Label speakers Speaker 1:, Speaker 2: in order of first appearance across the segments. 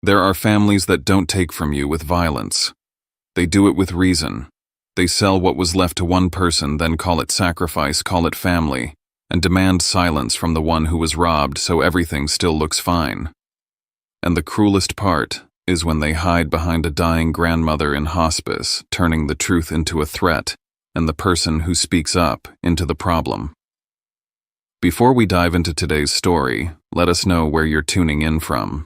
Speaker 1: There are families that don't take from you with violence. They do it with reason. They sell what was left to one person, then call it sacrifice, call it family, and demand silence from the one who was robbed so everything still looks fine. And the cruelest part is when they hide behind a dying grandmother in hospice, turning the truth into a threat and the person who speaks up into the problem. Before we dive into today's story, let us know where you're tuning in from.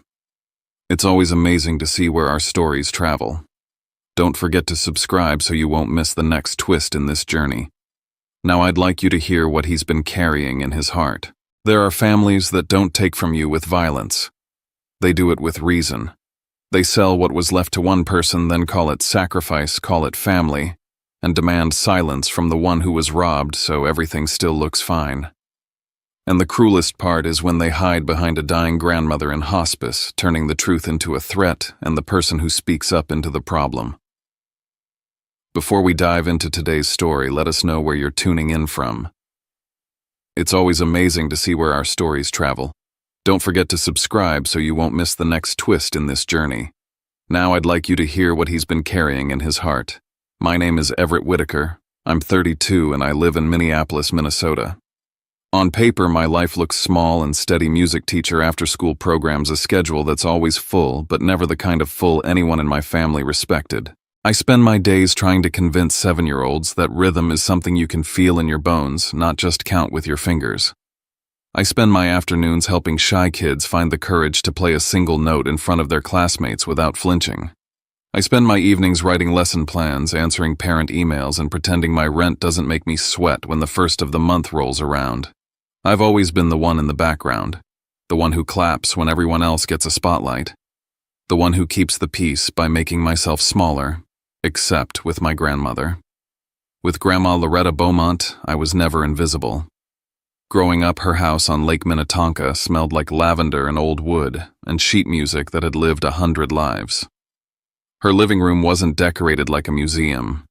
Speaker 1: It's always amazing to see where our stories travel. Don't forget to subscribe so you won't miss the next twist in this journey. Now I'd like you to hear what he's been carrying in his heart. There are families that don't take from you with violence. They do it with reason. They sell what was left to one person, then call it sacrifice, call it family, and demand silence from the one who was robbed so everything still looks fine. And the cruelest part is when they hide behind a dying grandmother in hospice, turning the truth into a threat and the person who speaks up into the problem. Before we dive into today's story, let us know where you're tuning in from. It's always amazing to see where our stories travel. Don't forget to subscribe so you won't miss the next twist in this journey. Now I'd like you to hear what he's been carrying in his heart. My name is Everett Whitaker. I'm 32 and I live in Minneapolis, Minnesota. On paper, my life looks small and steady: music teacher, after-school programs, a schedule that's always full, but never the kind of full anyone in my family respected. I spend my days trying to convince 7-year-olds that rhythm is something you can feel in your bones, not just count with your fingers. I spend my afternoons helping shy kids find the courage to play a single note in front of their classmates without flinching. I spend my evenings writing lesson plans, answering parent emails, and pretending my rent doesn't make me sweat when the first of the month rolls around. I've always been the one in the background, the one who claps when everyone else gets a spotlight, the one who keeps the peace by making myself smaller, except with my grandmother. With Grandma Loretta Beaumont, I was never invisible. Growing up, her house on Lake Minnetonka smelled like lavender and old wood and sheet music that had lived 100 lives. Her living room wasn't decorated like a museum.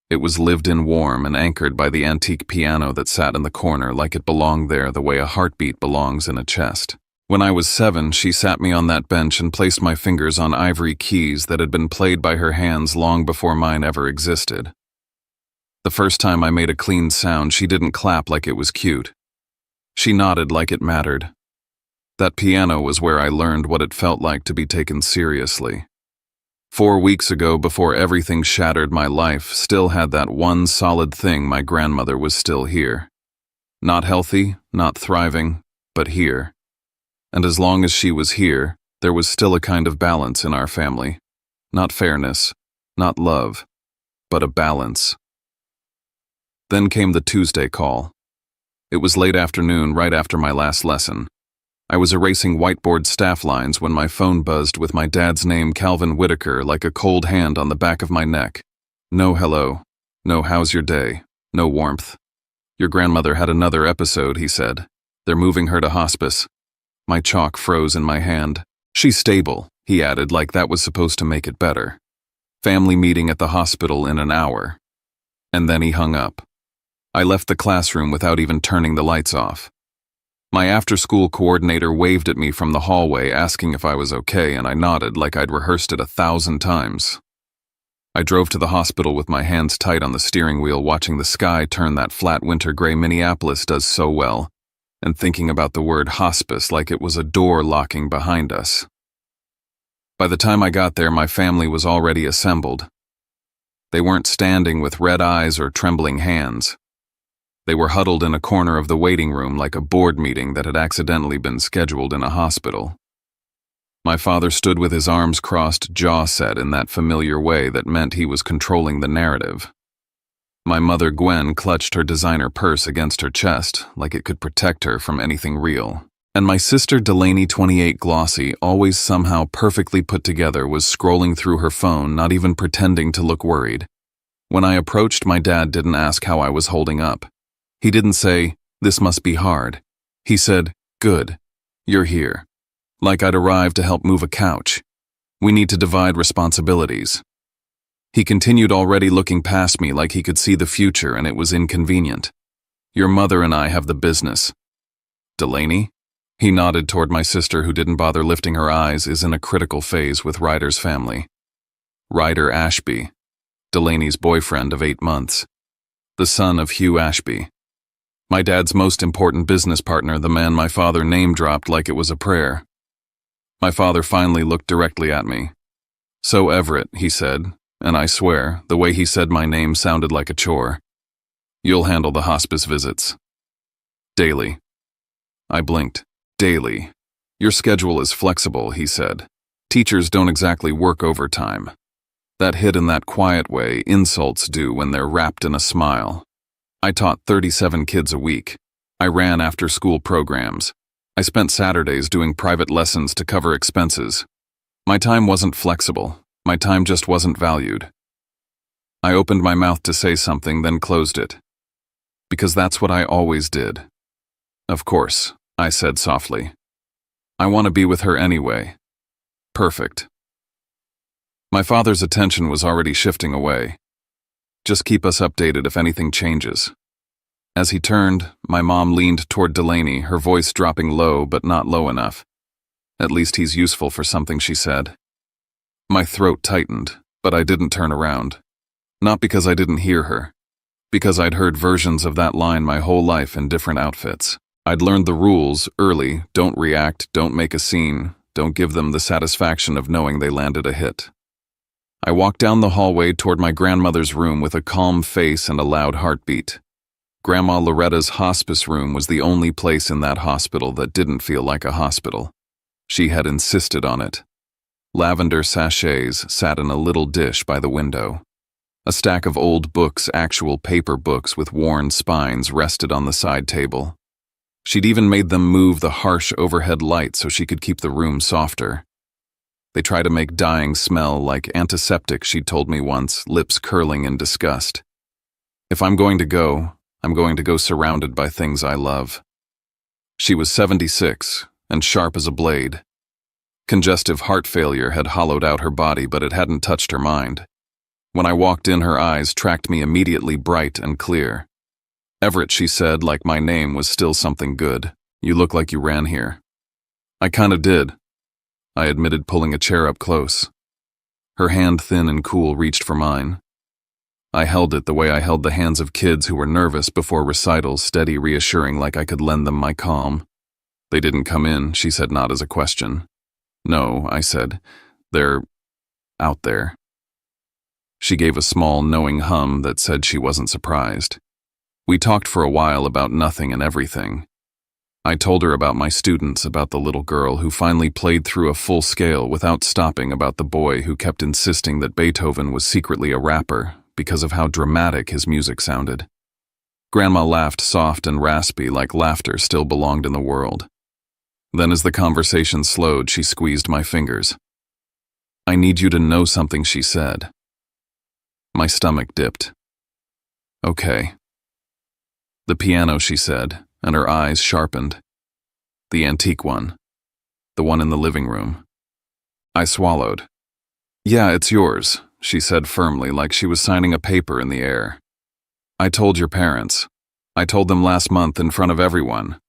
Speaker 1: It was lived in, warm, and anchored by the antique piano that sat in the corner like it belonged there the way a heartbeat belongs in a chest. When I was 7, she sat me on that bench and placed my fingers on ivory keys that had been played by her hands long before mine ever existed. The first time I made a clean sound, she didn't clap like it was cute. She nodded like it mattered. That piano was where I learned what it felt like to be taken seriously. 4 weeks ago, before everything shattered, my life still had that one solid thing: my grandmother was still here. Not healthy, not thriving, but here. And as long as she was here, there was still a kind of balance in our family. Not fairness, not love, but a balance. Then came the Tuesday call. It was late afternoon, right after my last lesson. I was erasing whiteboard staff lines when my phone buzzed with my dad's name, Calvin Whitaker, like a cold hand on the back of my neck. No hello. No how's your day. No warmth. Your grandmother had another episode, he said. They're moving her to hospice. My chalk froze in my hand. She's stable, he added, like that was supposed to make it better. Family meeting at the hospital in an hour. And then he hung up. I left the classroom without even turning the lights off. My after-school coordinator waved at me from the hallway asking if I was okay, and I nodded like I'd rehearsed it 1,000 times. I drove to the hospital with my hands tight on the steering wheel, watching the sky turn that flat winter gray Minneapolis does so well, and thinking about the word hospice like it was a door locking behind us. By the time I got there, my family was already assembled. They weren't standing with red eyes or trembling hands. They were huddled in a corner of the waiting room like a board meeting that had accidentally been scheduled in a hospital. My father stood with his arms crossed, jaw set in that familiar way that meant he was controlling the narrative. My mother, Gwen, clutched her designer purse against her chest like it could protect her from anything real. And my sister, Delaney, 28, glossy, always somehow perfectly put together, was scrolling through her phone, not even pretending to look worried. When I approached, my dad didn't ask how I was holding up. He didn't say, "This must be hard." He said, "Good, you're here." Like I'd arrived to help move a couch. We need to divide responsibilities. He continued, already looking past me like he could see the future and it was inconvenient. "Your mother and I have the business." "Delaney?" He nodded toward my sister, who didn't bother lifting her eyes, is in a critical phase with Ryder's family. Ryder Ashby, Delaney's boyfriend of 8 months. The son of Hugh Ashby. My dad's most important business partner, the man my father name-dropped like it was a prayer. My father finally looked directly at me. "So Everett," he said, and I swear, the way he said my name sounded like a chore. "You'll handle the hospice visits." "Daily." I blinked. "Daily. Your schedule is flexible," he said. "Teachers don't exactly work overtime. That hit in that quiet way insults do when they're wrapped in a smile. I taught 37 kids a week. I ran after-school programs. I spent Saturdays doing private lessons to cover expenses. My time wasn't flexible. My time just wasn't valued." I opened my mouth to say something, then closed it. Because that's what I always did. "Of course," I said softly. "I want to be with her anyway." "Perfect." My father's attention was already shifting away. "Just keep us updated if anything changes." As he turned, my mom leaned toward Delaney, her voice dropping low but not low enough. "At least he's useful for something," she said. My throat tightened, but I didn't turn around. Not because I didn't hear her. Because I'd heard versions of that line my whole life in different outfits. I'd learned the rules early: don't react, don't make a scene, don't give them the satisfaction of knowing they landed a hit. I walked down the hallway toward my grandmother's room with a calm face and a loud heartbeat. Grandma Loretta's hospice room was the only place in that hospital that didn't feel like a hospital. She had insisted on it. Lavender sachets sat in a little dish by the window. A stack of old books, actual paper books with worn spines, rested on the side table. She'd even made them move the harsh overhead light so she could keep the room softer. They try to make dying smell like antiseptic, she'd told me once, lips curling in disgust. If I'm going to go, I'm going to go surrounded by things I love. She was 76 and sharp as a blade. Congestive heart failure had hollowed out her body, but it hadn't touched her mind. When I walked in, her eyes tracked me immediately, bright and clear. "Everett," she said, like my name was still something good. "You look like you ran here." "I kinda did," I admitted, pulling a chair up close. Her hand, thin and cool, reached for mine. I held it the way I held the hands of kids who were nervous before recitals, steady, reassuring, like I could lend them my calm. "They didn't come in," she said, not as a question. "No," I said. "They're out there." She gave a small, knowing hum that said she wasn't surprised. We talked for a while about nothing and everything. I told her about my students, about the little girl who finally played through a full scale without stopping, about the boy who kept insisting that Beethoven was secretly a rapper because of how dramatic his music sounded. Grandma laughed soft and raspy, like laughter still belonged in the world. Then as the conversation slowed, she squeezed my fingers. "I need you to know something," she said. My stomach dipped. "Okay." "The piano," she said, and her eyes sharpened. "The antique one. The one in the living room." I swallowed. "Yeah, it's yours," she said firmly, like she was signing a paper in the air. "I told your parents. I told them last month in front of everyone.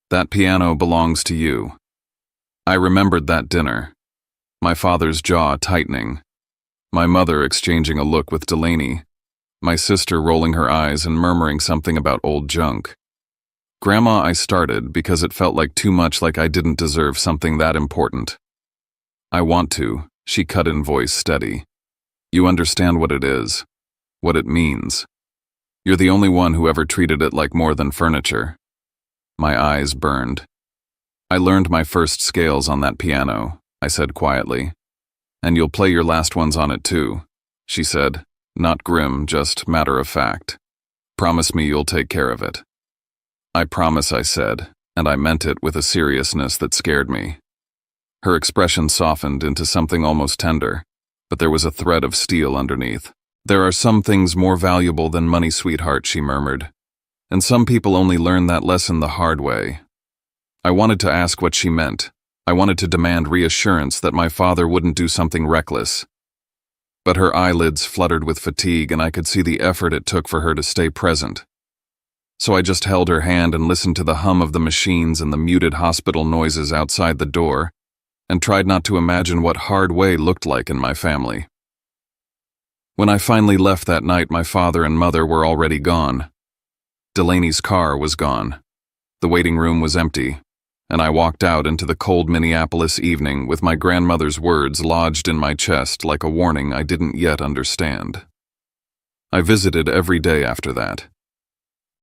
Speaker 1: That piano belongs to you." I remembered that dinner. My father's jaw tightening. My mother exchanging a look with Delaney. My sister rolling her eyes and murmuring something about old junk. "Grandma," I started, because it felt like too much, like I didn't deserve something that important. "I want to," she cut in, voice steady. "You understand what it is, what it means. You're the only one who ever treated it like more than furniture." My eyes burned. "I learned my first scales on that piano," I said quietly. "And you'll play your last ones on it too," she said, not grim, just matter of fact. "Promise me you'll take care of it." "I promise," I said, and I meant it with a seriousness that scared me. Her expression softened into something almost tender, but there was a thread of steel underneath. "There are some things more valuable than money, sweetheart," she murmured. "And some people only learn that lesson the hard way." I wanted to ask what she meant. I wanted to demand reassurance that my father wouldn't do something reckless. But her eyelids fluttered with fatigue, and I could see the effort it took for her to stay present. so I just held her hand and listened to the hum of the machines and the muted hospital noises outside the door, and tried not to imagine what hard way looked like in my family. When I finally left that night, my father and mother were already gone. Delaney's car was gone. The waiting room was empty, and I walked out into the cold Minneapolis evening with my grandmother's words lodged in my chest like a warning I didn't yet understand. I visited every day after that.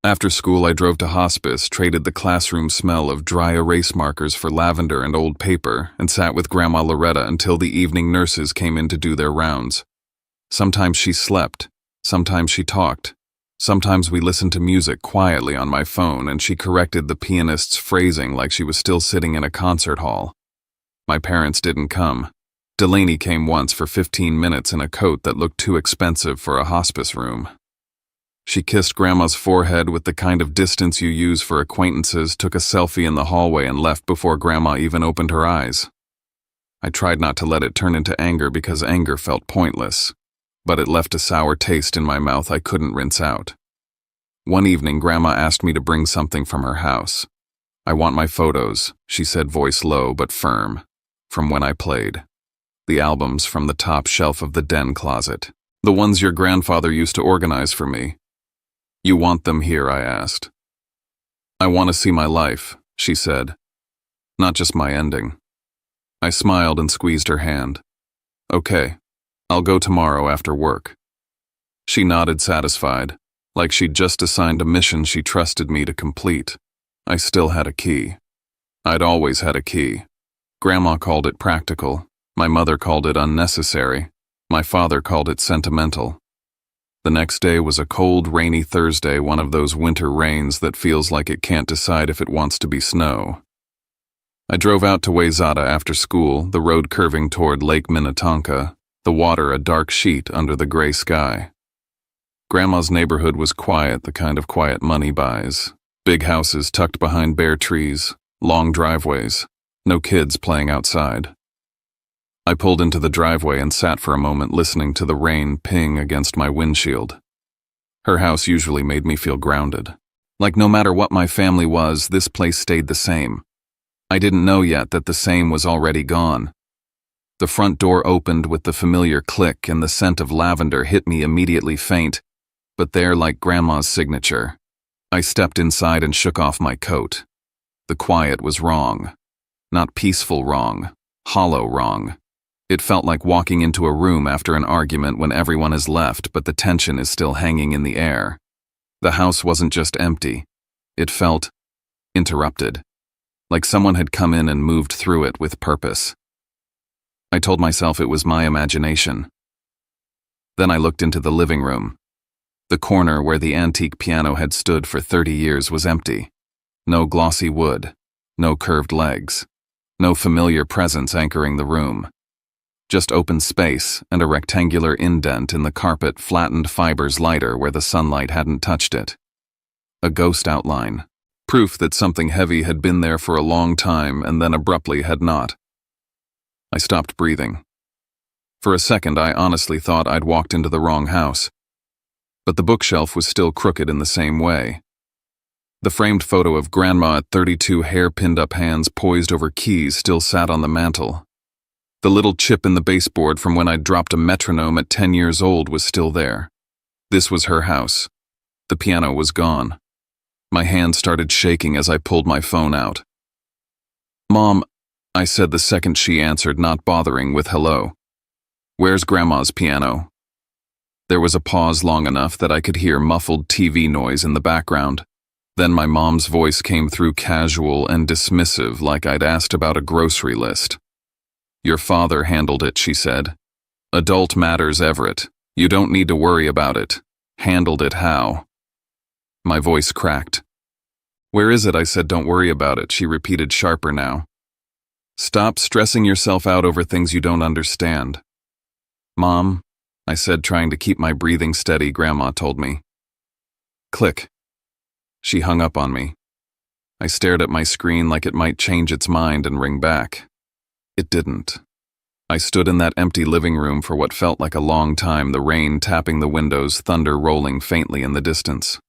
Speaker 1: After school, I drove to Hospice, traded the classroom smell of dry erase markers for lavender and old paper, and sat with Grandma Loretta until the evening nurses came in to do their rounds. Sometimes she slept, sometimes she talked. Sometimes we listened to music quietly on my phone and she corrected the pianist's phrasing like she was still sitting in a concert hall. My parents didn't come. Delaney came once for 15 minutes in a coat that looked too expensive for a hospice room. She kissed Grandma's forehead with the kind of distance you use for acquaintances, took a selfie in the hallway, and left before Grandma even opened her eyes. I tried not to let it turn into anger because anger felt pointless, but it left a sour taste in my mouth I couldn't rinse out. One evening, Grandma asked me to bring something from her house. "I want my photos," she said, voice low but firm, "from when I played. The albums from the top shelf of the den closet. The ones your grandfather used to organize for me." "You want them here?" I asked. "I want to see my life," she said, "not just my ending." I smiled and squeezed her hand. "Okay, I'll go tomorrow after work." She nodded, satisfied, like she'd just assigned a mission she trusted me to complete. I still had a key. I'd always had a key. Grandma called it practical. My mother called it unnecessary. My father called it sentimental. The next day was a cold, rainy Thursday, one of those winter rains that feels like it can't decide if it wants to be snow. I drove out to Wayzata after school, the road curving toward Lake Minnetonka, the water a dark sheet under the gray sky. Grandma's neighborhood was quiet, the kind of quiet money buys. Big houses tucked behind bare trees, long driveways, no kids playing outside. I pulled into the driveway and sat for a moment listening to the rain ping against my windshield. Her house usually made me feel grounded. Like no matter what my family was, this place stayed the same. I didn't know yet that the same was already gone. The front door opened with the familiar click and the scent of lavender hit me immediately faint, but there, like Grandma's signature. I stepped inside and shook off my coat. The quiet was wrong. Not peaceful wrong, hollow wrong. It felt like walking into a room after an argument when everyone has left but the tension is still hanging in the air. The house wasn't just empty. It felt interrupted, like someone had come in and moved through it with purpose. I told myself it was my imagination. Then I looked into the living room. The corner where the antique piano had stood for 30 years was empty. No glossy wood, no curved legs, no familiar presence anchoring the room. Just open space and a rectangular indent in the carpet, flattened fibers lighter where the sunlight hadn't touched it. A ghost outline, proof that something heavy had been there for a long time and then abruptly had not. I stopped breathing. For a second, I honestly thought I'd walked into the wrong house. But the bookshelf was still crooked in the same way. The framed photo of Grandma at 32, hair-pinned up hands poised over keys, still sat on the mantel. The little chip in the baseboard from when I'd dropped a metronome at 10 years old was still there. This was her house. The piano was gone. My hand started shaking as I pulled my phone out. "Mom," I said the second she answered, not bothering with hello. "Where's Grandma's piano?" There was a pause long enough that I could hear muffled TV noise in the background. Then my mom's voice came through, casual and dismissive, like I'd asked about a grocery list. "Your father handled it," she said. "Adult matters, Everett. You don't need to worry about it. Handled it how?" My voice cracked. "Where is it?" I said. "Don't worry about it," she repeated, sharper now. "Stop stressing yourself out over things you don't understand." "Mom," I said, trying to keep my breathing steady. "Grandma told me." Click. She hung up on me. I stared at my screen like it might change its mind and ring back. It didn't. I stood in that empty living room for what felt like a long time, the rain tapping the windows, thunder rolling faintly in the distance.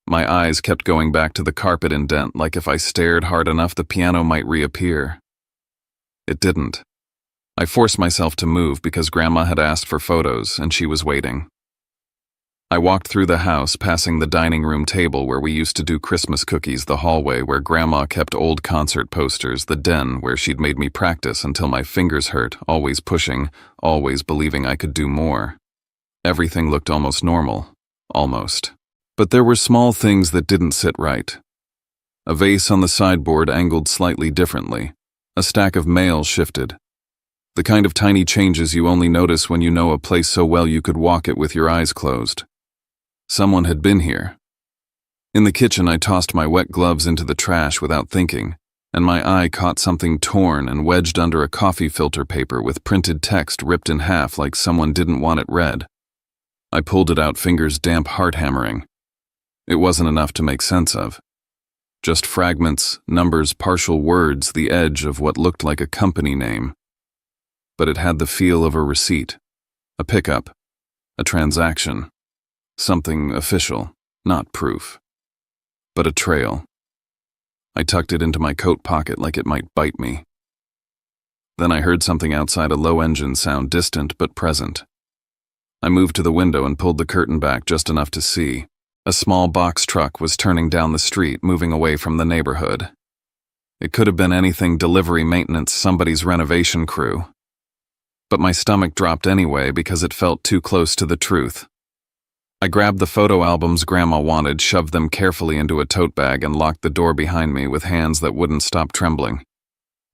Speaker 1: My eyes kept going back to the carpet indent, like if I stared hard enough the piano might reappear. It didn't. I forced myself to move because Grandma had asked for photos and she was waiting. I walked through the house, passing the dining room table where we used to do Christmas cookies, the hallway where Grandma kept old concert posters, the den where she'd made me practice until my fingers hurt, always pushing, always believing I could do more. Everything looked almost normal. Almost. But there were small things that didn't sit right. A vase on the sideboard angled slightly differently. A stack of mail shifted. The kind of tiny changes you only notice when you know a place so well you could walk it with your eyes closed. Someone had been here. In the kitchen, I tossed my wet gloves into the trash without thinking, and my eye caught something torn and wedged under a coffee filter paper with printed text ripped in half like someone didn't want it read. I pulled it out, fingers damp, heart hammering. It wasn't enough to make sense of. Just fragments, numbers, partial words, the edge of what looked like a company name. But it had the feel of a receipt, a pickup, a transaction, something official, not proof, but a trail. I tucked it into my coat pocket like it might bite me. Then I heard something outside, a low engine sound, distant but present. I moved to the window and pulled the curtain back just enough to see. A small box truck was turning down the street, moving away from the neighborhood. It could have been anything: delivery, maintenance, somebody's renovation crew. But my stomach dropped anyway because it felt too close to the truth. I grabbed the photo albums Grandma wanted, shoved them carefully into a tote bag, and locked the door behind me with hands that wouldn't stop trembling.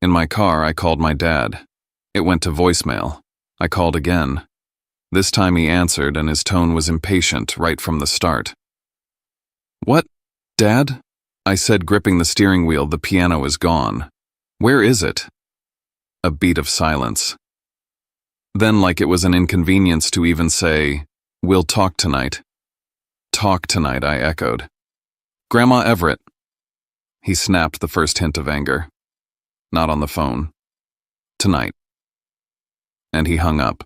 Speaker 1: In my car, I called my dad. It went to voicemail. I called again. This time he answered, and his tone was impatient right from the start. "What, Dad?" I said, gripping the steering wheel. "The piano is gone. Where is it?" A beat of silence. Then, like it was an inconvenience to even say, "We'll talk tonight." "Talk tonight," I echoed. "Grandma Everett." He snapped the first hint of anger. "Not on the phone. Tonight." And he hung up.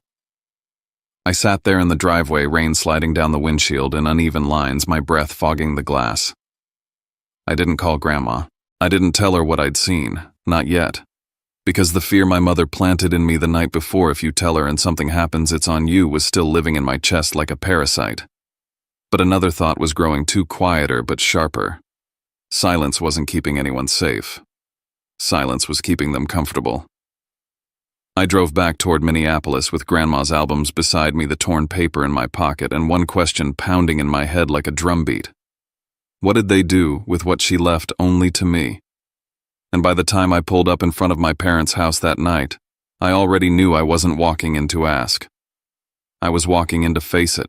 Speaker 1: I sat there in the driveway, rain sliding down the windshield in uneven lines, my breath fogging the glass. I didn't call Grandma. I didn't tell her what I'd seen. Not yet. Because the fear my mother planted in me the night before, "if you tell her and something happens, it's on you," was still living in my chest like a parasite. But another thought was growing, too quieter but sharper. Silence wasn't keeping anyone safe. Silence was keeping them comfortable. I drove back toward Minneapolis with Grandma's albums beside me, the torn paper in my pocket, and one question pounding in my head like a drumbeat. What did they do with what she left only to me? And by the time I pulled up in front of my parents' house that night, I already knew I wasn't walking in to ask. I was walking in to face it.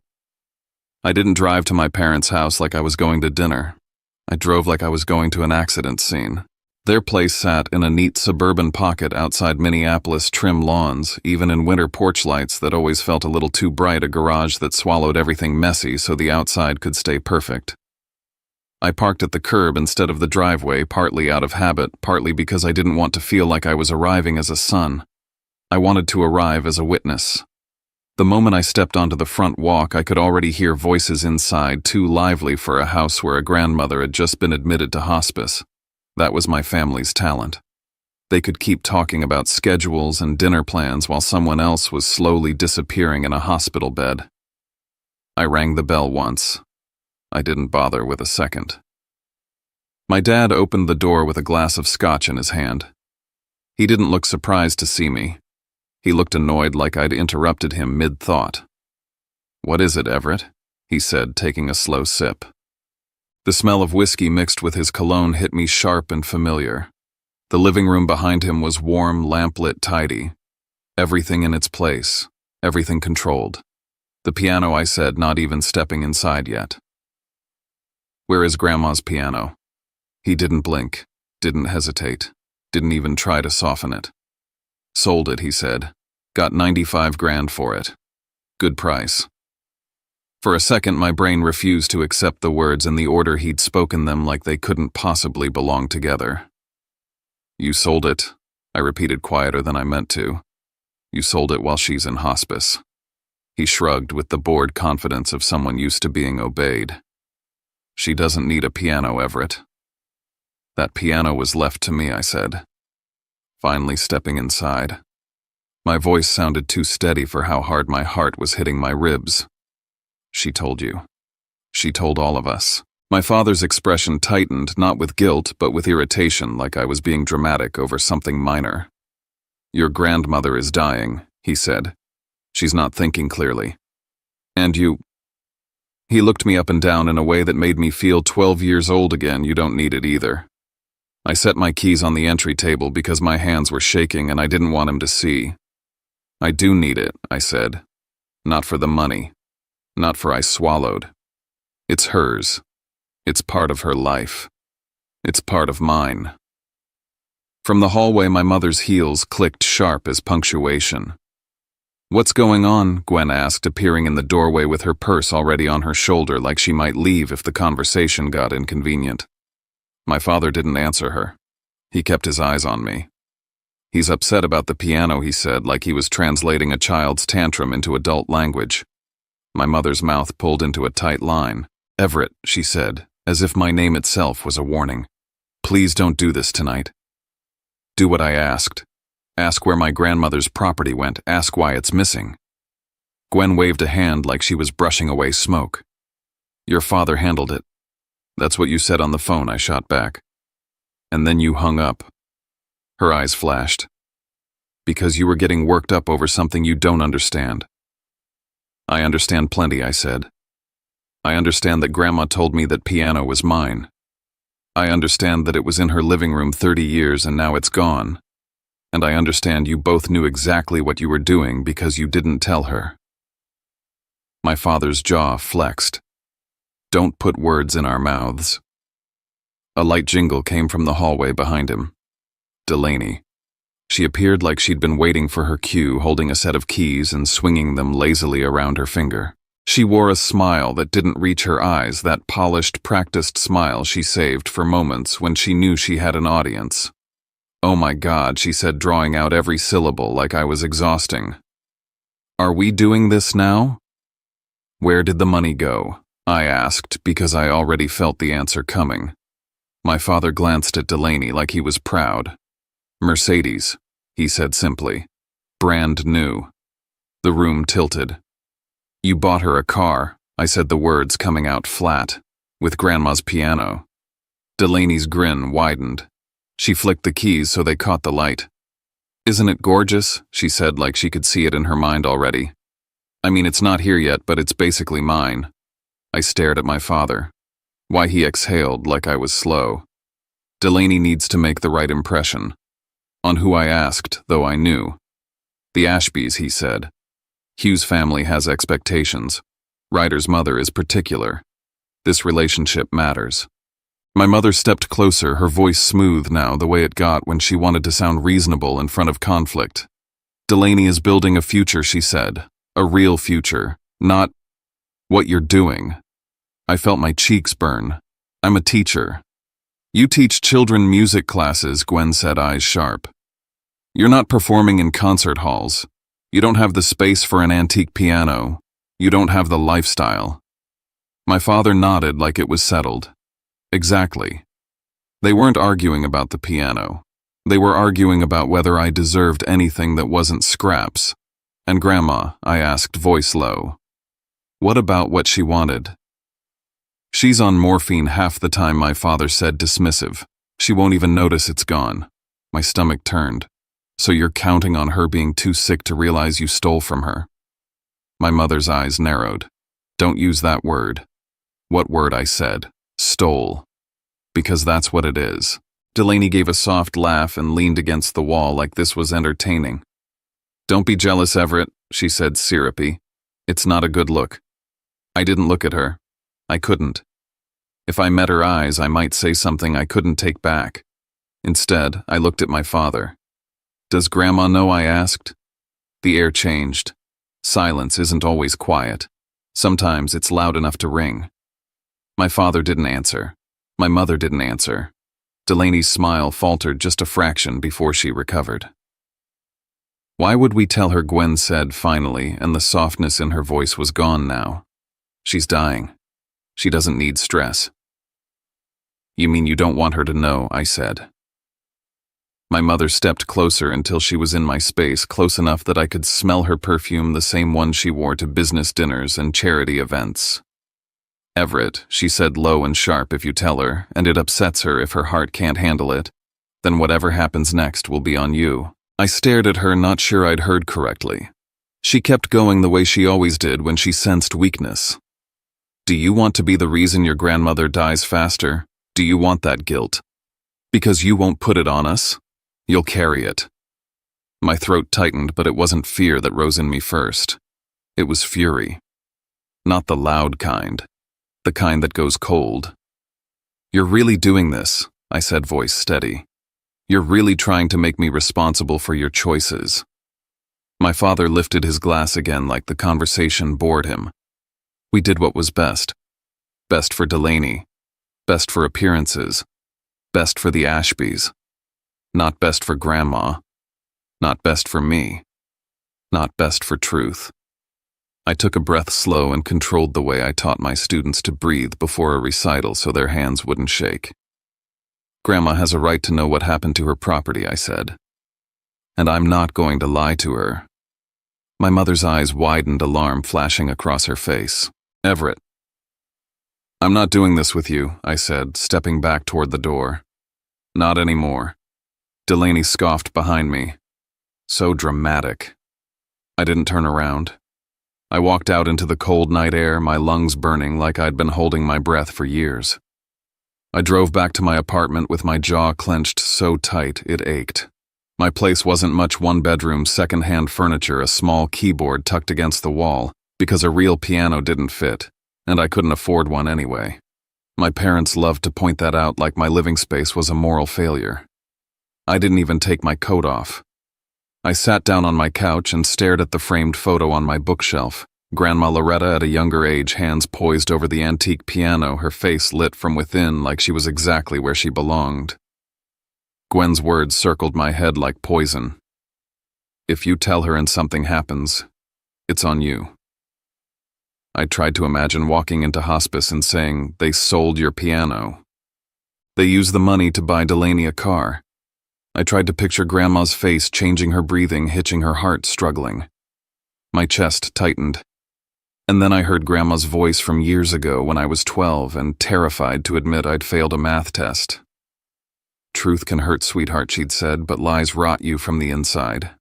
Speaker 1: I didn't drive to my parents' house like I was going to dinner. I drove like I was going to an accident scene. Their place sat in a neat suburban pocket outside Minneapolis, trim lawns, even in winter porch lights that always felt a little too bright, a garage that swallowed everything messy so the outside could stay perfect. I parked at the curb instead of the driveway, partly out of habit, partly because I didn't want to feel like I was arriving as a son. I wanted to arrive as a witness. The moment I stepped onto the front walk, I could already hear voices inside, too lively for a house where a grandmother had just been admitted to hospice. That was my family's talent. They could keep talking about schedules and dinner plans while someone else was slowly disappearing in a hospital bed. I rang the bell once. I didn't bother with a second. My dad opened the door with a glass of scotch in his hand. He didn't look surprised to see me. He looked annoyed, like I'd interrupted him mid-thought. "What is it, Everett?" he said, taking a slow sip. The smell of whiskey mixed with his cologne hit me sharp and familiar. The living room behind him was warm, lamplit, tidy. Everything in its place, everything controlled. The piano, I said, not even stepping inside yet. "Where is Grandma's piano?" He didn't blink, didn't hesitate, didn't even try to soften it. "Sold it," he said. "Got 95 grand for it. Good price." For a second, my brain refused to accept the words in the order he'd spoken them, like they couldn't possibly belong together. "You sold it," I repeated quieter than I meant to. "You sold it while she's in hospice." He shrugged with the bored confidence of someone used to being obeyed. She doesn't need a piano, Everett. That piano was left to me, I said, finally stepping inside. My voice sounded too steady for how hard my heart was hitting my ribs. She told you. She told all of us. My father's expression tightened, not with guilt, but with irritation, like I was being dramatic over something minor. Your grandmother is dying, he said. She's not thinking clearly. And you... He looked me up and down in a way that made me feel 12 years old again. You don't need it either. I set my keys on the entry table because my hands were shaking and I didn't want him to see. I do need it, I said. Not for the money. Not for I swallowed. It's hers. It's part of her life. It's part of mine. From the hallway, my mother's heels clicked sharp as punctuation. What's going on? Gwen asked, appearing in the doorway with her purse already on her shoulder like she might leave if the conversation got inconvenient. My father didn't answer her. He kept his eyes on me. He's upset about the piano, he said, like he was translating a child's tantrum into adult language. My mother's mouth pulled into a tight line. Everett, she said, as if my name itself was a warning. Please don't do this tonight. Do what I asked. Ask where my grandmother's property went. Ask why it's missing. Gwen waved a hand like she was brushing away smoke. Your father handled it. That's what you said on the phone, I shot back. And then you hung up. Her eyes flashed. Because you were getting worked up over something you don't understand. I understand plenty, I said. I understand that Grandma told me that piano was mine. I understand that it was in her living room 30 years and now it's gone. And I understand you both knew exactly what you were doing because you didn't tell her. My father's jaw flexed. Don't put words in our mouths. A light jingle came from the hallway behind him. Delaney. She appeared like she'd been waiting for her cue, holding a set of keys and swinging them lazily around her finger. She wore a smile that didn't reach her eyes, that polished, practiced smile she saved for moments when she knew she had an audience. Oh my God, she said, drawing out every syllable like I was exhausting. Are we doing this now? Where did the money go? I asked, because I already felt the answer coming. My father glanced at Delaney like he was proud. Mercedes, he said simply. Brand new. The room tilted. You bought her a car, I said, the words coming out flat, with Grandma's piano. Delaney's grin widened. She flicked the keys so they caught the light. Isn't it gorgeous? She said like she could see it in her mind already. I mean, it's not here yet, but it's basically mine. I stared at my father. Why, he exhaled like I was slow. Delaney needs to make the right impression. On who I asked, though I knew. The Ashbys, he said. Hugh's family has expectations. Ryder's mother is particular. This relationship matters. My mother stepped closer, her voice smooth now, the way it got when she wanted to sound reasonable in front of conflict. Delaney is building a future, she said. A real future, not what you're doing. I felt my cheeks burn. I'm a teacher. You teach children music classes, Gwen said, eyes sharp. You're not performing in concert halls. You don't have the space for an antique piano. You don't have the lifestyle. My father nodded like it was settled. Exactly. They weren't arguing about the piano. They were arguing about whether I deserved anything that wasn't scraps. And Grandma, I asked, voice low. What about what she wanted? She's on morphine half the time, my father said, dismissive. She won't even notice it's gone. My stomach turned. So you're counting on her being too sick to realize you stole from her? My mother's eyes narrowed. Don't use that word. What word? I said. Stole. Because that's what it is. Delaney gave a soft laugh and leaned against the wall like this was entertaining. Don't be jealous, Everett, she said, syrupy. It's not a good look. I didn't look at her. I couldn't. If I met her eyes, I might say something I couldn't take back. Instead, I looked at my father. Does Grandma know? I asked. The air changed. Silence isn't always quiet. Sometimes it's loud enough to ring. My father didn't answer. My mother didn't answer. Delaney's smile faltered just a fraction before she recovered. Why would we tell her? Gwen said finally, and the softness in her voice was gone now. She's dying. She doesn't need stress. You mean you don't want her to know, I said. My mother stepped closer until she was in my space, close enough that I could smell her perfume, the same one she wore to business dinners and charity events. Everett, she said low and sharp, if you tell her, and it upsets her if her heart can't handle it, then whatever happens next will be on you. I stared at her, not sure I'd heard correctly. She kept going the way she always did when she sensed weakness. Do you want to be the reason your grandmother dies faster? Do you want that guilt? Because you won't put it on us? You'll carry it. My throat tightened, but it wasn't fear that rose in me first. It was fury. Not the loud kind. The kind that goes cold. You're really doing this, I said, voice steady. You're really trying to make me responsible for your choices. My father lifted his glass again like the conversation bored him. We did what was best. Best for Delaney. Best for appearances. Best for the Ashbys. Not best for Grandma. Not best for me. Not best for truth. I took a breath slow and controlled the way I taught my students to breathe before a recital so their hands wouldn't shake. Grandma has a right to know what happened to her property, I said. And I'm not going to lie to her. My mother's eyes widened, alarm flashing across her face. Everett. I'm not doing this with you, I said, stepping back toward the door. Not anymore. Delaney scoffed behind me. So dramatic. I didn't turn around. I walked out into the cold night air, my lungs burning like I'd been holding my breath for years. I drove back to my apartment with my jaw clenched so tight it ached. My place wasn't much one-bedroom, second-hand furniture, a small keyboard tucked against the wall, because a real piano didn't fit, and I couldn't afford one anyway. My parents loved to point that out like my living space was a moral failure. I didn't even take my coat off. I sat down on my couch and stared at the framed photo on my bookshelf. Grandma Loretta at a younger age, hands poised over the antique piano, her face lit from within like she was exactly where she belonged. Gwen's words circled my head like poison. If you tell her and something happens, it's on you. I tried to imagine walking into hospice and saying, they sold your piano. They used the money to buy Delaney a car. I tried to picture Grandma's face, changing her breathing, hitching her heart, struggling. My chest tightened. And then I heard Grandma's voice from years ago when I was 12 and terrified to admit I'd failed a math test. Truth can hurt, sweetheart, she'd said, but lies rot you from the inside.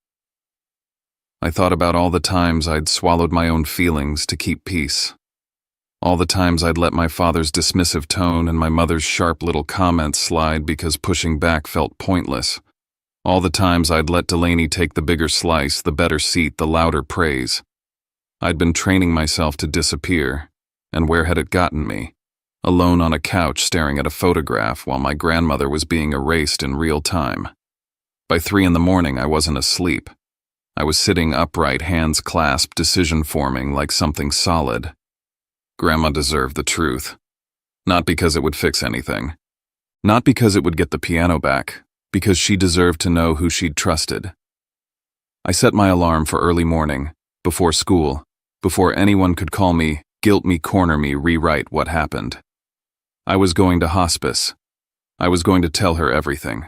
Speaker 1: I thought about all the times I'd swallowed my own feelings to keep peace. All the times I'd let my father's dismissive tone and my mother's sharp little comments slide because pushing back felt pointless. All the times I'd let Delaney take the bigger slice, the better seat, the louder praise. I'd been training myself to disappear, and where had it gotten me? Alone on a couch staring at a photograph while my grandmother was being erased in real time. By 3 a.m, I wasn't asleep. I was sitting upright, hands clasped, decision forming like something solid. Grandma deserved the truth. Not because it would fix anything. Not because it would get the piano back. Because she deserved to know who she'd trusted. I set my alarm for early morning, before school, before anyone could call me, guilt me, corner me, rewrite what happened. I was going to hospice. I was going to tell her everything.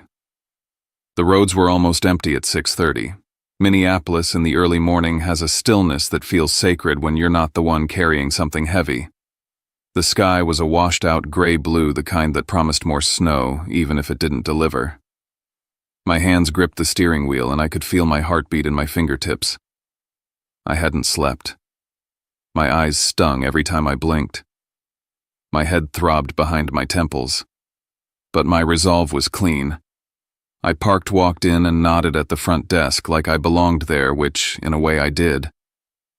Speaker 1: The roads were almost empty at 6:30. Minneapolis in the early morning has a stillness that feels sacred when you're not the one carrying something heavy. The sky was a washed-out gray blue, the kind that promised more snow, even if it didn't deliver. My hands gripped the steering wheel and I could feel my heartbeat in my fingertips. I hadn't slept. My eyes stung every time I blinked. My head throbbed behind my temples. But my resolve was clean. I parked, walked in, and nodded at the front desk like I belonged there, which, in a way, I did.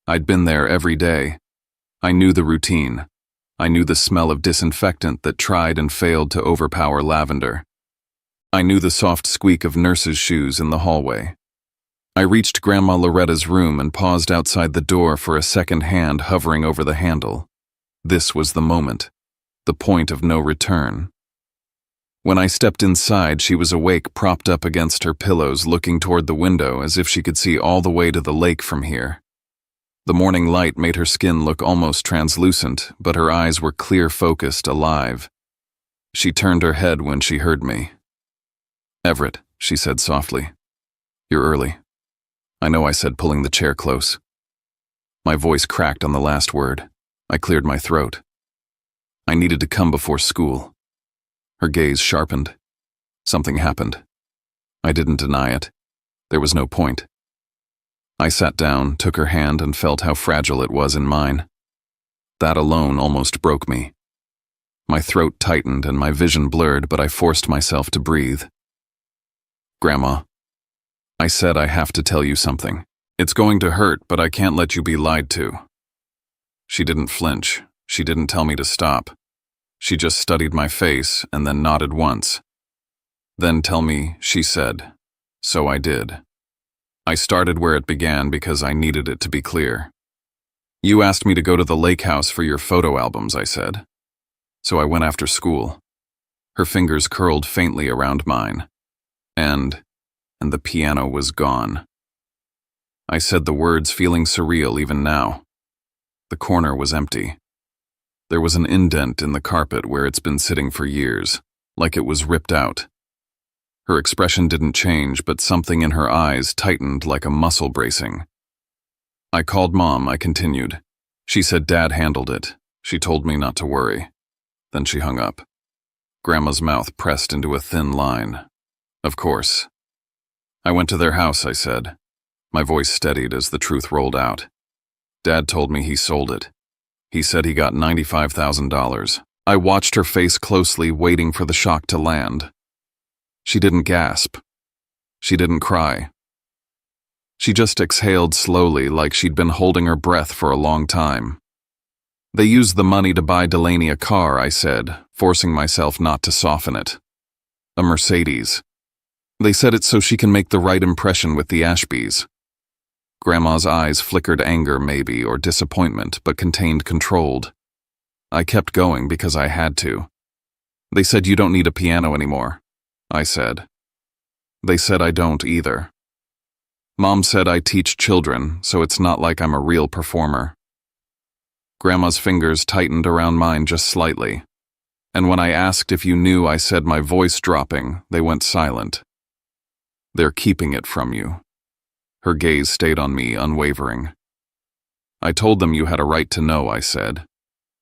Speaker 1: I'd been there every day. I knew the routine. I knew the smell of disinfectant that tried and failed to overpower lavender. I knew the soft squeak of nurses' shoes in the hallway. I reached Grandma Loretta's room and paused outside the door for a second, hand hovering over the handle. This was the moment, the point of no return. When I stepped inside, she was awake, propped up against her pillows, looking toward the window as if she could see all the way to the lake from here. The morning light made her skin look almost translucent, but her eyes were clear, focused, alive. She turned her head when she heard me. "Everett," she said softly. "You're early." I know I said, pulling the chair close. My voice cracked on the last word. I cleared my throat. "I needed to come before school." Her gaze sharpened. Something happened. I didn't deny it. There was no point. I sat down, took her hand, and felt how fragile it was in mine. That alone almost broke me. My throat tightened and my vision blurred, but I forced myself to breathe. "Grandma," I said, "I have to tell you something. It's going to hurt, but I can't let you be lied to." She didn't flinch. She didn't tell me to stop. She just studied my face and then nodded once. "Then tell me," she said. So I did. I started where it began because I needed it to be clear. "You asked me to go to the lake house for your photo albums," I said. "So I went after school." Her fingers curled faintly around mine. And the piano was gone. I said the words, feeling surreal even now. The corner was empty. There was an indent in the carpet where it's been sitting for years, like it was ripped out. Her expression didn't change, but something in her eyes tightened like a muscle bracing. "I called Mom," I continued. "She said Dad handled it. She told me not to worry." Then she hung up. Grandma's mouth pressed into a thin line. "Of course." "I went to their house," I said. My voice steadied as the truth rolled out. "Dad told me he sold it. He said he got $95,000. I watched her face closely, waiting for the shock to land. She didn't gasp. She didn't cry. She just exhaled slowly, like she'd been holding her breath for a long time. "They used the money to buy Delaney a car," I said, forcing myself not to soften it. "A Mercedes. They said it so she can make the right impression with the Ashbys." Grandma's eyes flickered anger maybe, or disappointment, but contained controlled. I kept going because I had to. "They said you don't need a piano anymore," I said. "They said I don't either. Mom said I teach children, so it's not like I'm a real performer." Grandma's fingers tightened around mine just slightly, and when I asked if you knew, I said, my voice dropping, they went silent. "They're keeping it from you." Her gaze stayed on me, unwavering. "I told them you had a right to know," I said.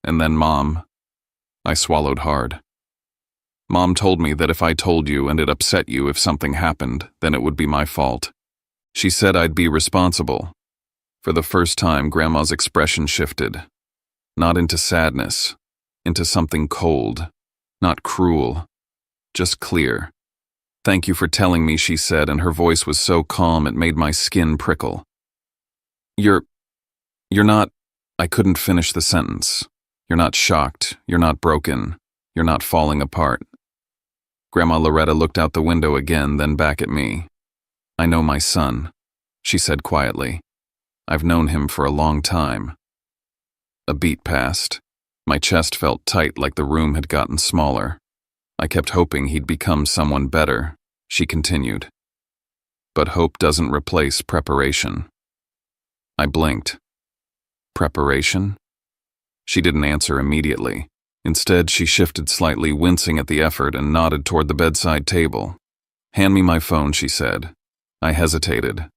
Speaker 1: "And then Mom..." I swallowed hard. "Mom told me that if I told you and it upset you if something happened, then it would be my fault. She said I'd be responsible." For the first time, Grandma's expression shifted. Not into sadness, into something cold, not cruel, just clear. "Thank you for telling me," she said, and her voice was so calm it made my skin prickle. You're not..." I couldn't finish the sentence. "You're not shocked, you're not broken, you're not falling apart." Grandma Loretta looked out the window again, then back at me. "I know my son," she said quietly. "I've known him for a long time." A beat passed. My chest felt tight, like the room had gotten smaller. "I kept hoping he'd become someone better," she continued. "But hope doesn't replace preparation." I blinked. "Preparation?" She didn't answer immediately. Instead, she shifted slightly, wincing at the effort, and nodded toward the bedside table. "Hand me my phone," she said. I hesitated.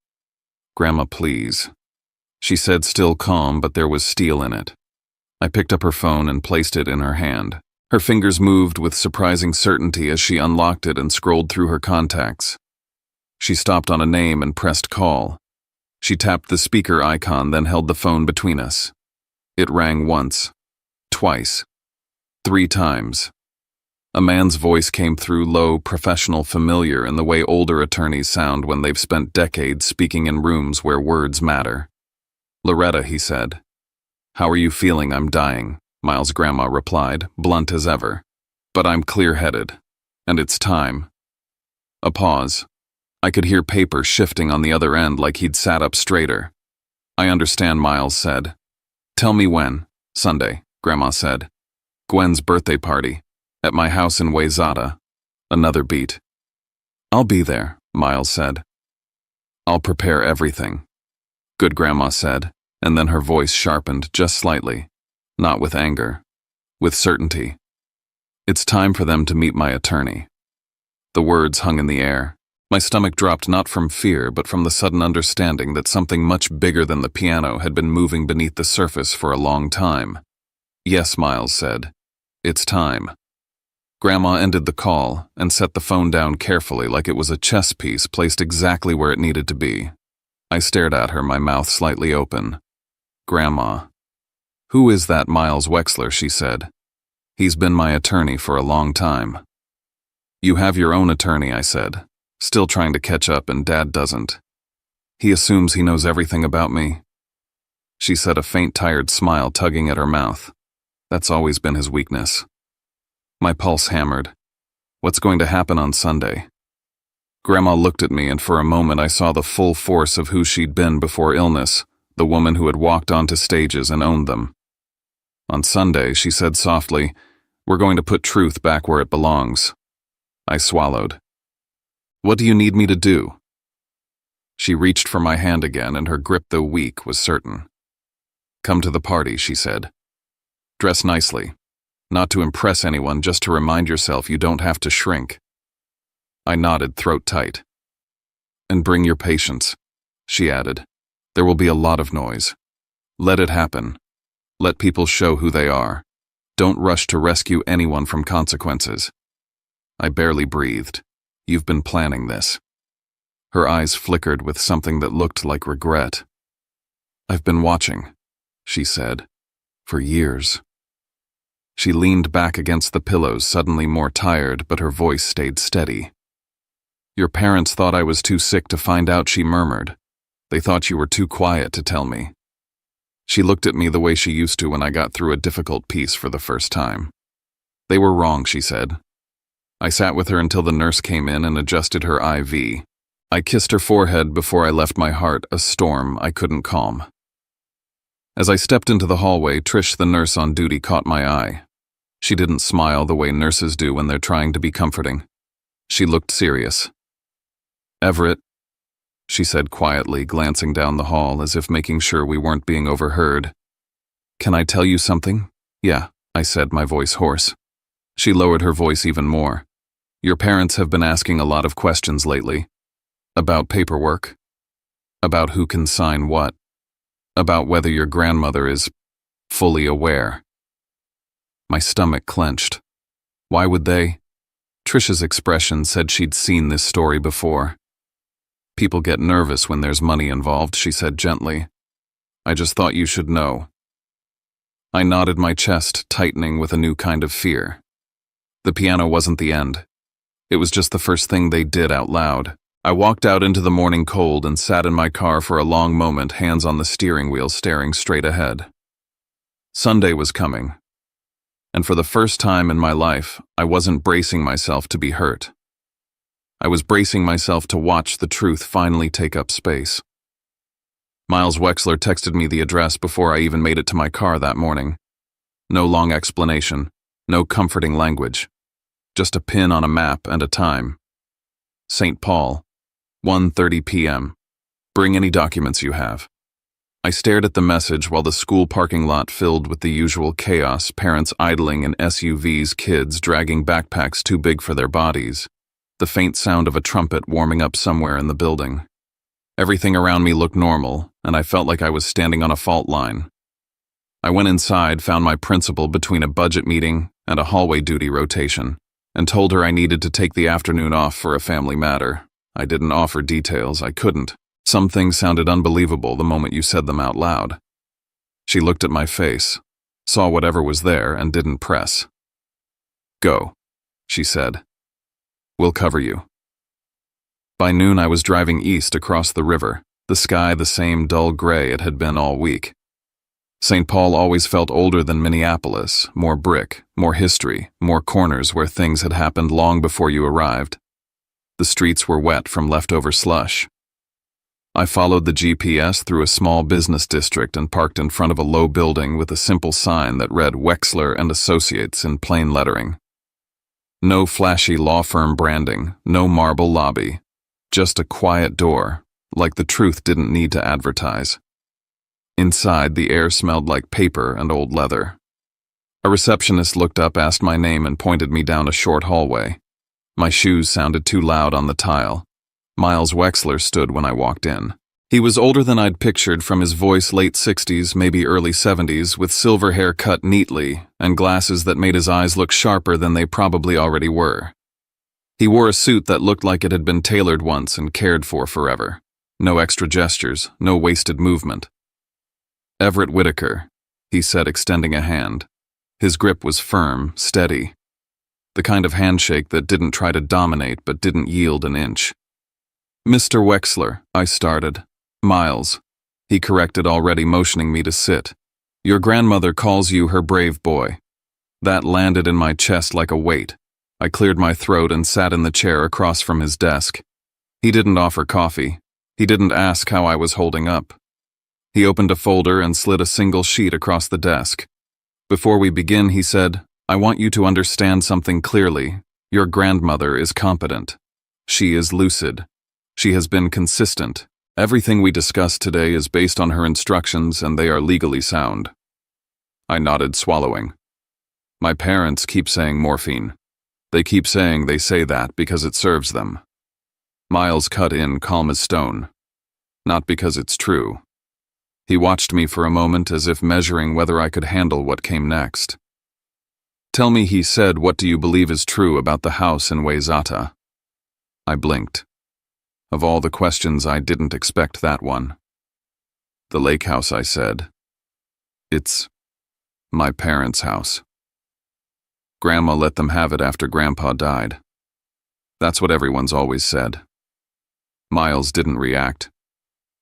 Speaker 1: "Grandma, please," she said, still calm, but there was steel in it. I picked up her phone and placed it in her hand. Her fingers moved with surprising certainty as she unlocked it and scrolled through her contacts. She stopped on a name and pressed call. She tapped the speaker icon, then held the phone between us. It rang once, twice, 3 times. A man's voice came through, low, professional, familiar, in the way older attorneys sound when they've spent decades speaking in rooms where words matter. "Loretta," he said. "How are you feeling?" "I'm dying," Miles' grandma replied, blunt as ever. "But I'm clear-headed, and it's time." A pause. I could hear paper shifting on the other end, like he'd sat up straighter. "I understand," Miles said. "Tell me when." "Sunday," Grandma said. "Gwen's birthday party. At my house in Wayzata." Another beat. "I'll be there," Miles said. "I'll prepare everything." "Good," Grandma said, and then her voice sharpened just slightly. Not with anger. With certainty. It's time for them to meet my attorney. The words hung in the air. My stomach dropped not from fear, but from the sudden understanding that something much bigger than the piano had been moving beneath the surface for a long time. Yes, Miles said. It's time. Grandma ended the call and set the phone down carefully like it was a chess piece placed exactly where it needed to be. I stared at her, my mouth slightly open. Grandma. Who is that Miles Wexler, she said. He's been my attorney for a long time. You have your own attorney, I said, still trying to catch up, and Dad doesn't. He assumes he knows everything about me. She said, a faint, tired smile tugging at her mouth. That's always been his weakness. My pulse hammered. What's going to happen on Sunday? Grandma looked at me, and for a moment I saw the full force of who she'd been before illness, the woman who had walked onto stages and owned them. On Sunday, she said softly, we're going to put truth back where it belongs. I swallowed. What do you need me to do? She reached for my hand again, and her grip, though weak, was certain. Come to the party, she said. Dress nicely. Not to impress anyone, just to remind yourself you don't have to shrink. I nodded, throat tight. And bring your patience, she added. There will be a lot of noise. Let it happen. Let people show who they are. Don't rush to rescue anyone from consequences. I barely breathed. You've been planning this. Her eyes flickered with something that looked like regret. I've been watching, she said, for years. She leaned back against the pillows, suddenly more tired, but her voice stayed steady. Your parents thought I was too sick to find out, she murmured. They thought you were too quiet to tell me. She looked at me the way she used to when I got through a difficult piece for the first time. They were wrong, she said. I sat with her until the nurse came in and adjusted her IV. I kissed her forehead before I left, my heart a storm I couldn't calm. As I stepped into the hallway, Trish, the nurse on duty, caught my eye. She didn't smile the way nurses do when they're trying to be comforting. She looked serious. Everett, she said quietly, glancing down the hall as if making sure we weren't being overheard. Can I tell you something? Yeah, I said, my voice hoarse. She lowered her voice even more. Your parents have been asking a lot of questions lately. About paperwork. About who can sign what. About whether your grandmother is fully aware. My stomach clenched. Why would they? Trish's expression said she'd seen this story before. People get nervous when there's money involved, she said gently. I just thought you should know. I nodded, my chest tightening with a new kind of fear. The piano wasn't the end. It was just the first thing they did out loud. I walked out into the morning cold and sat in my car for a long moment, hands on the steering wheel, staring straight ahead. Sunday was coming. And for the first time in my life, I wasn't bracing myself to be hurt. I was bracing myself to watch the truth finally take up space. Miles Wexler texted me the address before I even made it to my car that morning. No long explanation, no comforting language. Just a pin on a map and a time. St. Paul, 1:30 p.m. Bring any documents you have. I stared at the message while the school parking lot filled with the usual chaos, parents idling in SUVs, kids dragging backpacks too big for their bodies. The faint sound of a trumpet warming up somewhere in the building. Everything around me looked normal, and I felt like I was standing on a fault line. I went inside, found my principal between a budget meeting and a hallway duty rotation, and told her I needed to take the afternoon off for a family matter. I didn't offer details, I couldn't. Some things sounded unbelievable the moment you said them out loud. She looked at my face, saw whatever was there, and didn't press. Go, she said. We'll cover you. By noon I was driving east across the river, the sky the same dull gray it had been all week. St. Paul always felt older than Minneapolis, more brick, more history, more corners where things had happened long before you arrived. The streets were wet from leftover slush. I followed the GPS through a small business district and parked in front of a low building with a simple sign that read Wexler and Associates in plain lettering. No flashy law firm branding, no marble lobby, just a quiet door, like the truth didn't need to advertise. Inside, the air smelled like paper and old leather. A receptionist looked up, asked my name, and pointed me down a short hallway. My shoes sounded too loud on the tile. Miles Wexler stood when I walked in. He was older than I'd pictured from his voice, late 60s, maybe early 70s, with silver hair cut neatly and glasses that made his eyes look sharper than they probably already were. He wore a suit that looked like it had been tailored once and cared for forever. No extra gestures, no wasted movement. "Everett Whitaker," he said, extending a hand. His grip was firm, steady. The kind of handshake that didn't try to dominate but didn't yield an inch. "Mr. Wexler," I started. "Miles," he corrected, already motioning me to sit. "Your grandmother calls you her brave boy." That landed in my chest like a weight. I cleared my throat and sat in the chair across from his desk. He didn't offer coffee. He didn't ask how I was holding up. He opened a folder and slid a single sheet across the desk. "Before we begin," he said, "I want you to understand something clearly. Your grandmother is competent. She is lucid. She has been consistent. Everything we discussed today is based on her instructions, and they are legally sound." I nodded, swallowing. "My parents keep saying morphine. They keep saying they say that because it serves them." Miles cut in, calm as stone. "Not because it's true." He watched me for a moment, as if measuring whether I could handle what came next. "Tell me," he said, "what do you believe is true about the house in Wayzata?" I blinked. Of all the questions, I didn't expect that one. "The lake house," I said. "It's my parents' house. Grandma let them have it after Grandpa died. That's what everyone's always said." Miles didn't react.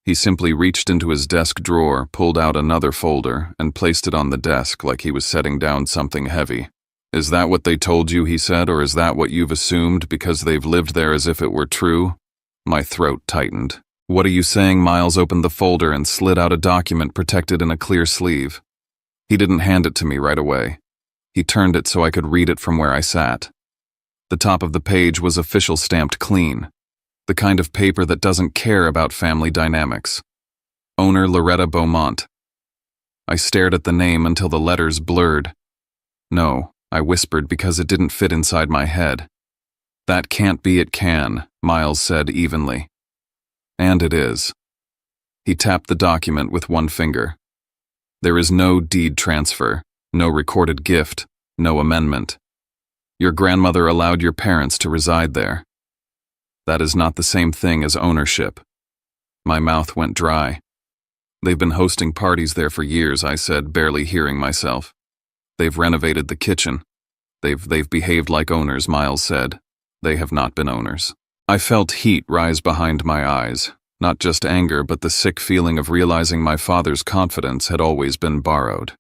Speaker 1: He simply reached into his desk drawer, pulled out another folder, and placed it on the desk like he was setting down something heavy. "Is that what they told you?" he said, "or is that what you've assumed because they've lived there as if it were true?" My throat tightened. "What are you saying?" Miles opened the folder and slid out a document protected in a clear sleeve. He didn't hand it to me right away. He turned it so I could read it from where I sat. The top of the page was official, stamped clean. The kind of paper that doesn't care about family dynamics. Owner Loretta Beaumont. I stared at the name until the letters blurred. "No," I whispered, because it didn't fit inside my head. "That can't be." "It can," Miles said evenly. "And it is." He tapped the document with one finger. "There is no deed transfer, no recorded gift, no amendment. Your grandmother allowed your parents to reside there. That is not the same thing as ownership." My mouth went dry. "They've been hosting parties there for years," I said, barely hearing myself. "They've renovated the kitchen. They've behaved like owners," Miles said. "They have not been owners." I felt heat rise behind my eyes, not just anger, but the sick feeling of realizing my father's confidence had always been borrowed.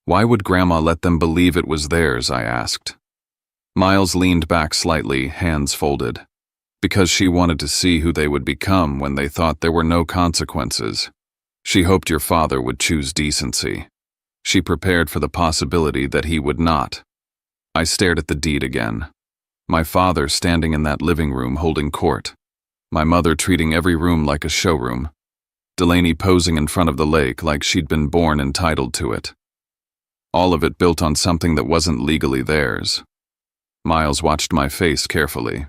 Speaker 1: "Why would Grandma let them believe it was theirs?" I asked. Miles leaned back slightly, hands folded. "Because she wanted to see who they would become when they thought there were no consequences. She hoped your father would choose decency. She prepared for the possibility that he would not." I stared at the deed again. My father standing in that living room holding court. My mother treating every room like a showroom. Delaney posing in front of the lake like she'd been born entitled to it. All of it built on something that wasn't legally theirs. Miles watched my face carefully.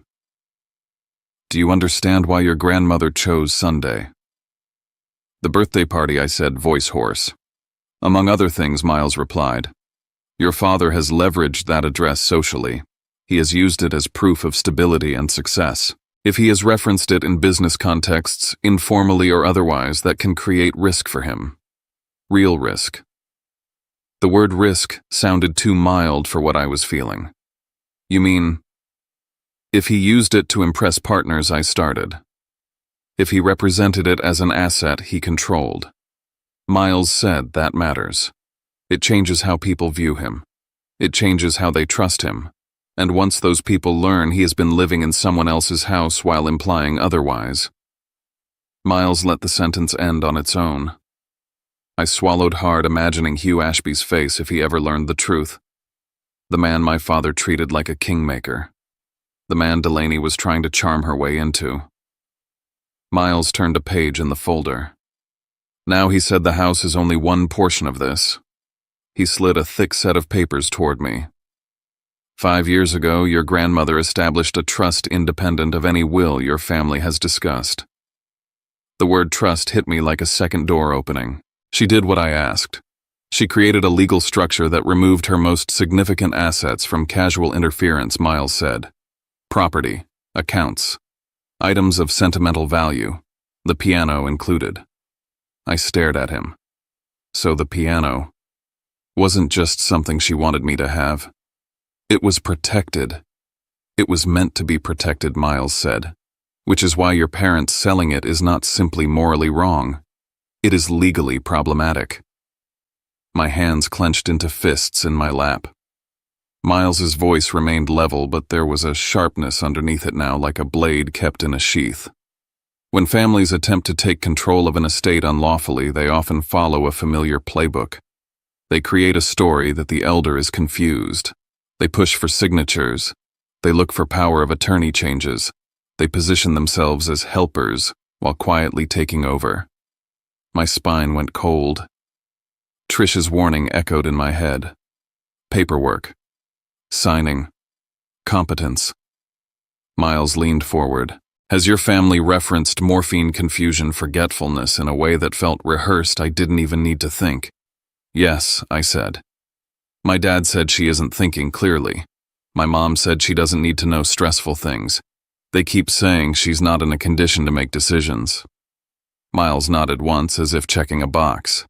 Speaker 1: "Do you understand why your grandmother chose Sunday?" "The birthday party," I said, voice hoarse. "Among other things," Miles replied. "Your father has leveraged that address socially. He has used it as proof of stability and success. If he has referenced it in business contexts, informally or otherwise, that can create risk for him. Real risk." The word risk sounded too mild for what I was feeling. "You mean, if he used it to impress partners?" I started. "If he represented it as an asset he controlled." Miles said, "That matters. It changes how people view him. It changes how they trust him. And once those people learn he has been living in someone else's house while implying otherwise." Miles let the sentence end on its own. I swallowed hard, imagining Hugh Ashby's face if he ever learned the truth. The man my father treated like a kingmaker. The man Delaney was trying to charm her way into. Miles turned a page in the folder. "Now," he said, "the house is only one portion of this." He slid a thick set of papers toward me. 5 years ago, your grandmother established a trust independent of any will your family has discussed. The word trust hit me like a second door opening. She did what I asked. She created a legal structure that removed her most significant assets from casual interference, Miles said. Property, accounts, items of sentimental value, the piano included. I stared at him. So the piano wasn't just something she wanted me to have. It was protected. It was meant to be protected, Miles said, which is why your parents selling it is not simply morally wrong. It is legally problematic. My hands clenched into fists in my lap. Miles's voice remained level, but there was a sharpness underneath it now, like a blade kept in a sheath. When families attempt to take control of an estate unlawfully, they often follow a familiar playbook. They create a story that the elder is confused. They push for signatures. They look for power of attorney changes. They position themselves as helpers while quietly taking over. My spine went cold. Trish's warning echoed in my head. Paperwork. Signing. Competence. Miles leaned forward. Has your family referenced morphine confusion forgetfulness in a way that felt rehearsed? I didn't even need to think. Yes, I said. My dad said she isn't thinking clearly. My mom said she doesn't need to know stressful things. They keep saying she's not in a condition to make decisions. Miles nodded once as if checking a box.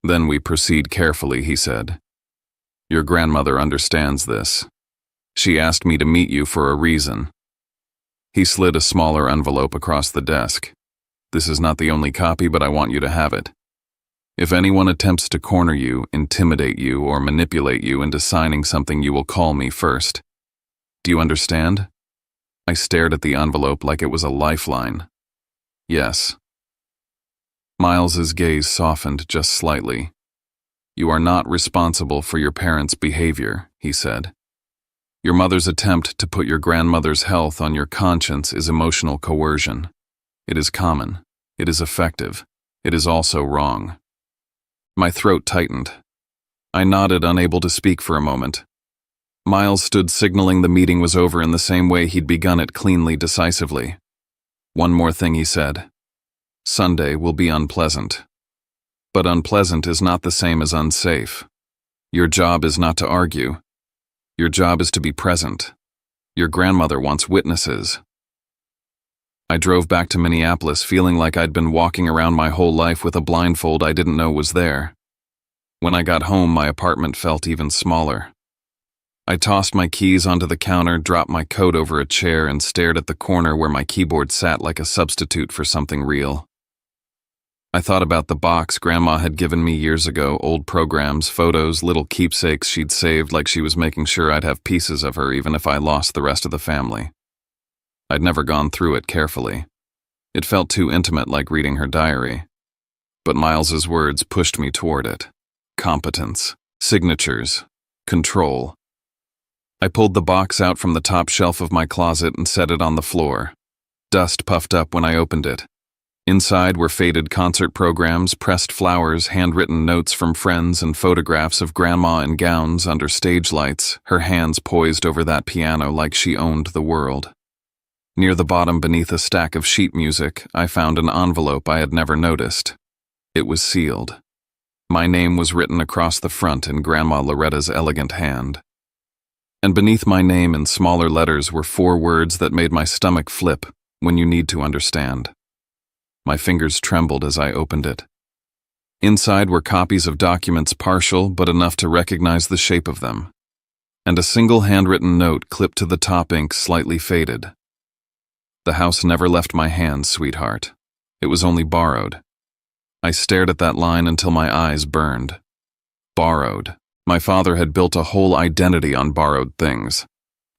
Speaker 1: Then we proceed carefully, he said. Your grandmother understands this. She asked me to meet you for a reason. He slid a smaller envelope across the desk. This is not the only copy, but I want you to have it. If anyone attempts to corner you, intimidate you, or manipulate you into signing something, you will call me first. Do you understand? I stared at the envelope like it was a lifeline. Yes. Miles's gaze softened just slightly. You are not responsible for your parents' behavior, he said. Your mother's attempt to put your grandmother's health on your conscience is emotional coercion. It is common. It is effective. It is also wrong. My throat tightened. I nodded, unable to speak for a moment. Miles stood signaling the meeting was over in the same way he'd begun it, cleanly, decisively. One more thing, he said. Sunday will be unpleasant. But unpleasant is not the same as unsafe. Your job is not to argue. Your job is to be present. Your grandmother wants witnesses. I drove back to Minneapolis feeling like I'd been walking around my whole life with a blindfold I didn't know was there. When I got home, my apartment felt even smaller. I tossed my keys onto the counter, dropped my coat over a chair, and stared at the corner where my keyboard sat like a substitute for something real. I thought about the box Grandma had given me years ago, old programs, photos, little keepsakes she'd saved, like she was making sure I'd have pieces of her even if I lost the rest of the family. I'd never gone through it carefully. It felt too intimate, like reading her diary. But Miles's words pushed me toward it. Competence, signatures, control. I pulled the box out from the top shelf of my closet and set it on the floor. Dust puffed up when I opened it. Inside were faded concert programs, pressed flowers, handwritten notes from friends, and photographs of Grandma in gowns under stage lights, her hands poised over that piano like she owned the world. Near the bottom, beneath a stack of sheet music, I found an envelope I had never noticed. It was sealed. My name was written across the front in Grandma Loretta's elegant hand. And beneath my name in smaller letters were 4 words that made my stomach flip: when you need to understand. My fingers trembled as I opened it. Inside were copies of documents, partial but enough to recognize the shape of them, and a single handwritten note clipped to the top, ink slightly faded. The house never left my hands, sweetheart. It was only borrowed. I stared at that line until my eyes burned. Borrowed. My father had built a whole identity on borrowed things.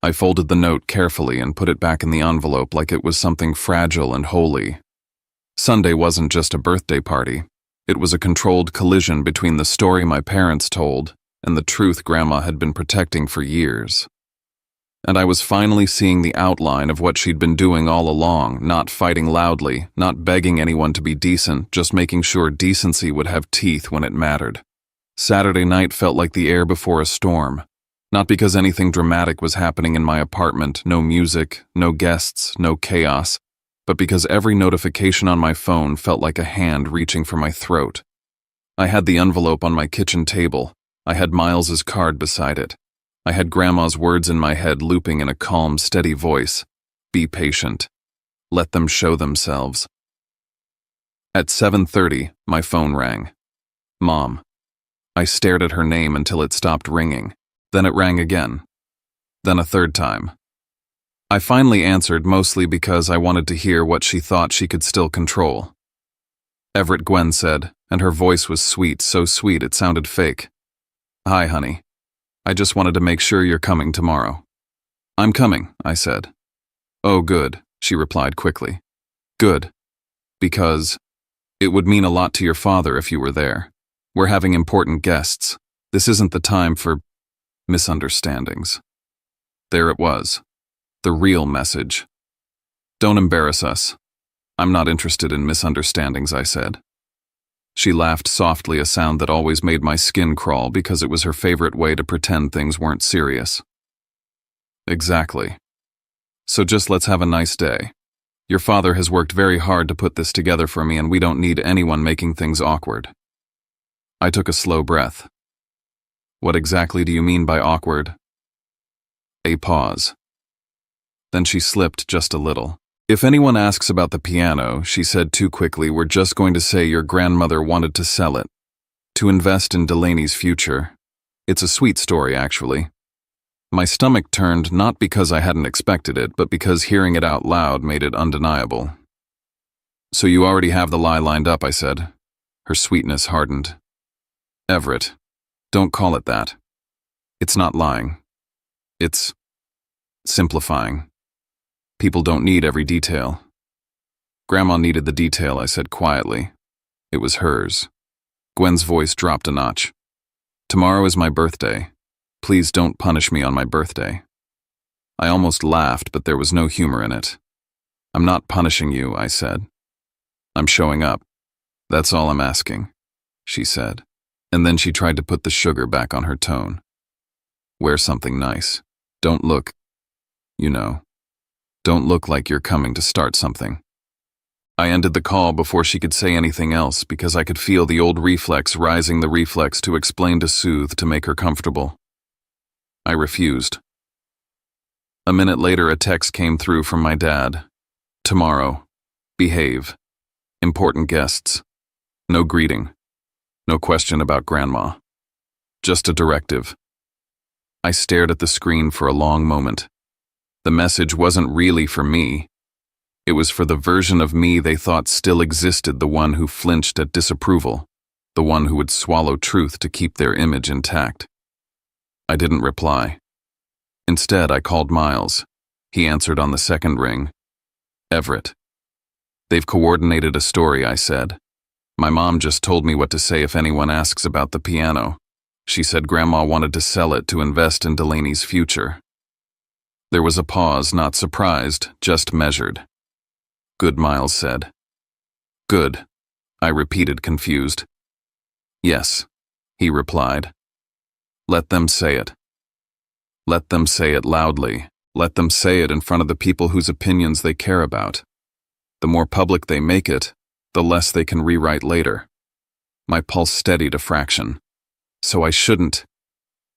Speaker 1: I folded the note carefully and put it back in the envelope like it was something fragile and holy. Sunday wasn't just a birthday party. It was a controlled collision between the story my parents told and the truth Grandma had been protecting for years. And I was finally seeing the outline of what she'd been doing all along, not fighting loudly, not begging anyone to be decent, just making sure decency would have teeth when it mattered. Saturday night felt like the air before a storm. Not because anything dramatic was happening in my apartment, no music, no guests, no chaos, but because every notification on my phone felt like a hand reaching for my throat. I had the envelope on my kitchen table. I had Miles's card beside it. I had Grandma's words in my head looping in a calm, steady voice. Be patient. Let them show themselves. At 7:30, my phone rang. Mom. I stared at her name until it stopped ringing. Then it rang again. Then a third time. I finally answered, mostly because I wanted to hear what she thought she could still control. Everett, Gwen said, and her voice was sweet, so sweet it sounded fake. Hi, honey. I just wanted to make sure you're coming tomorrow. I'm coming, I said. Oh, good, she replied quickly. Good. Because it would mean a lot to your father if you were there. We're having important guests. This isn't the time for misunderstandings. There it was. The real message. Don't embarrass us. I'm not interested in misunderstandings, I said. She laughed softly, a sound that always made my skin crawl because it was her favorite way to pretend things weren't serious. Exactly. So just let's have a nice day. Your father has worked very hard to put this together for me, and we don't need anyone making things awkward. I took a slow breath. What exactly do you mean by awkward? A pause. Then she slipped just a little. If anyone asks about the piano, she said too quickly, we're just going to say your grandmother wanted to sell it. To invest in Delaney's future. It's a sweet story, actually. My stomach turned, not because I hadn't expected it, but because hearing it out loud made it undeniable. So you already have the lie lined up, I said. Her sweetness hardened. Everett, don't call it that. It's not lying. It's simplifying. People don't need every detail. Grandma needed the detail, I said quietly. It was hers. Gwen's voice dropped a notch. Tomorrow is my birthday. Please don't punish me on my birthday. I almost laughed, but there was no humor in it. I'm not punishing you, I said. I'm showing up. That's all I'm asking, she said. And then she tried to put the sugar back on her tone. Wear something nice. Don't look, don't look like you're coming to start something. I ended the call before she could say anything else because I could feel the old reflex rising, the reflex to explain, to soothe, to make her comfortable. I refused. A minute later, a text came through from my dad. Tomorrow. Behave. Important guests. No greeting. No question about Grandma. Just a directive. I stared at the screen for a long moment. The message wasn't really for me. It was for the version of me they thought still existed, the one who flinched at disapproval, the one who would swallow truth to keep their image intact. I didn't reply. Instead, I called Miles. He answered on the second ring. Everett. They've coordinated a story, I said. My mom just told me what to say if anyone asks about the piano. She said Grandma wanted to sell it to invest in Delaney's future. There was a pause, not surprised, just measured. Good, Miles said. Good, I repeated, confused. Yes, he replied. Let them say it. Let them say it loudly. Let them say it in front of the people whose opinions they care about. The more public they make it, the less they can rewrite later. My pulse steadied a fraction. So I shouldn't.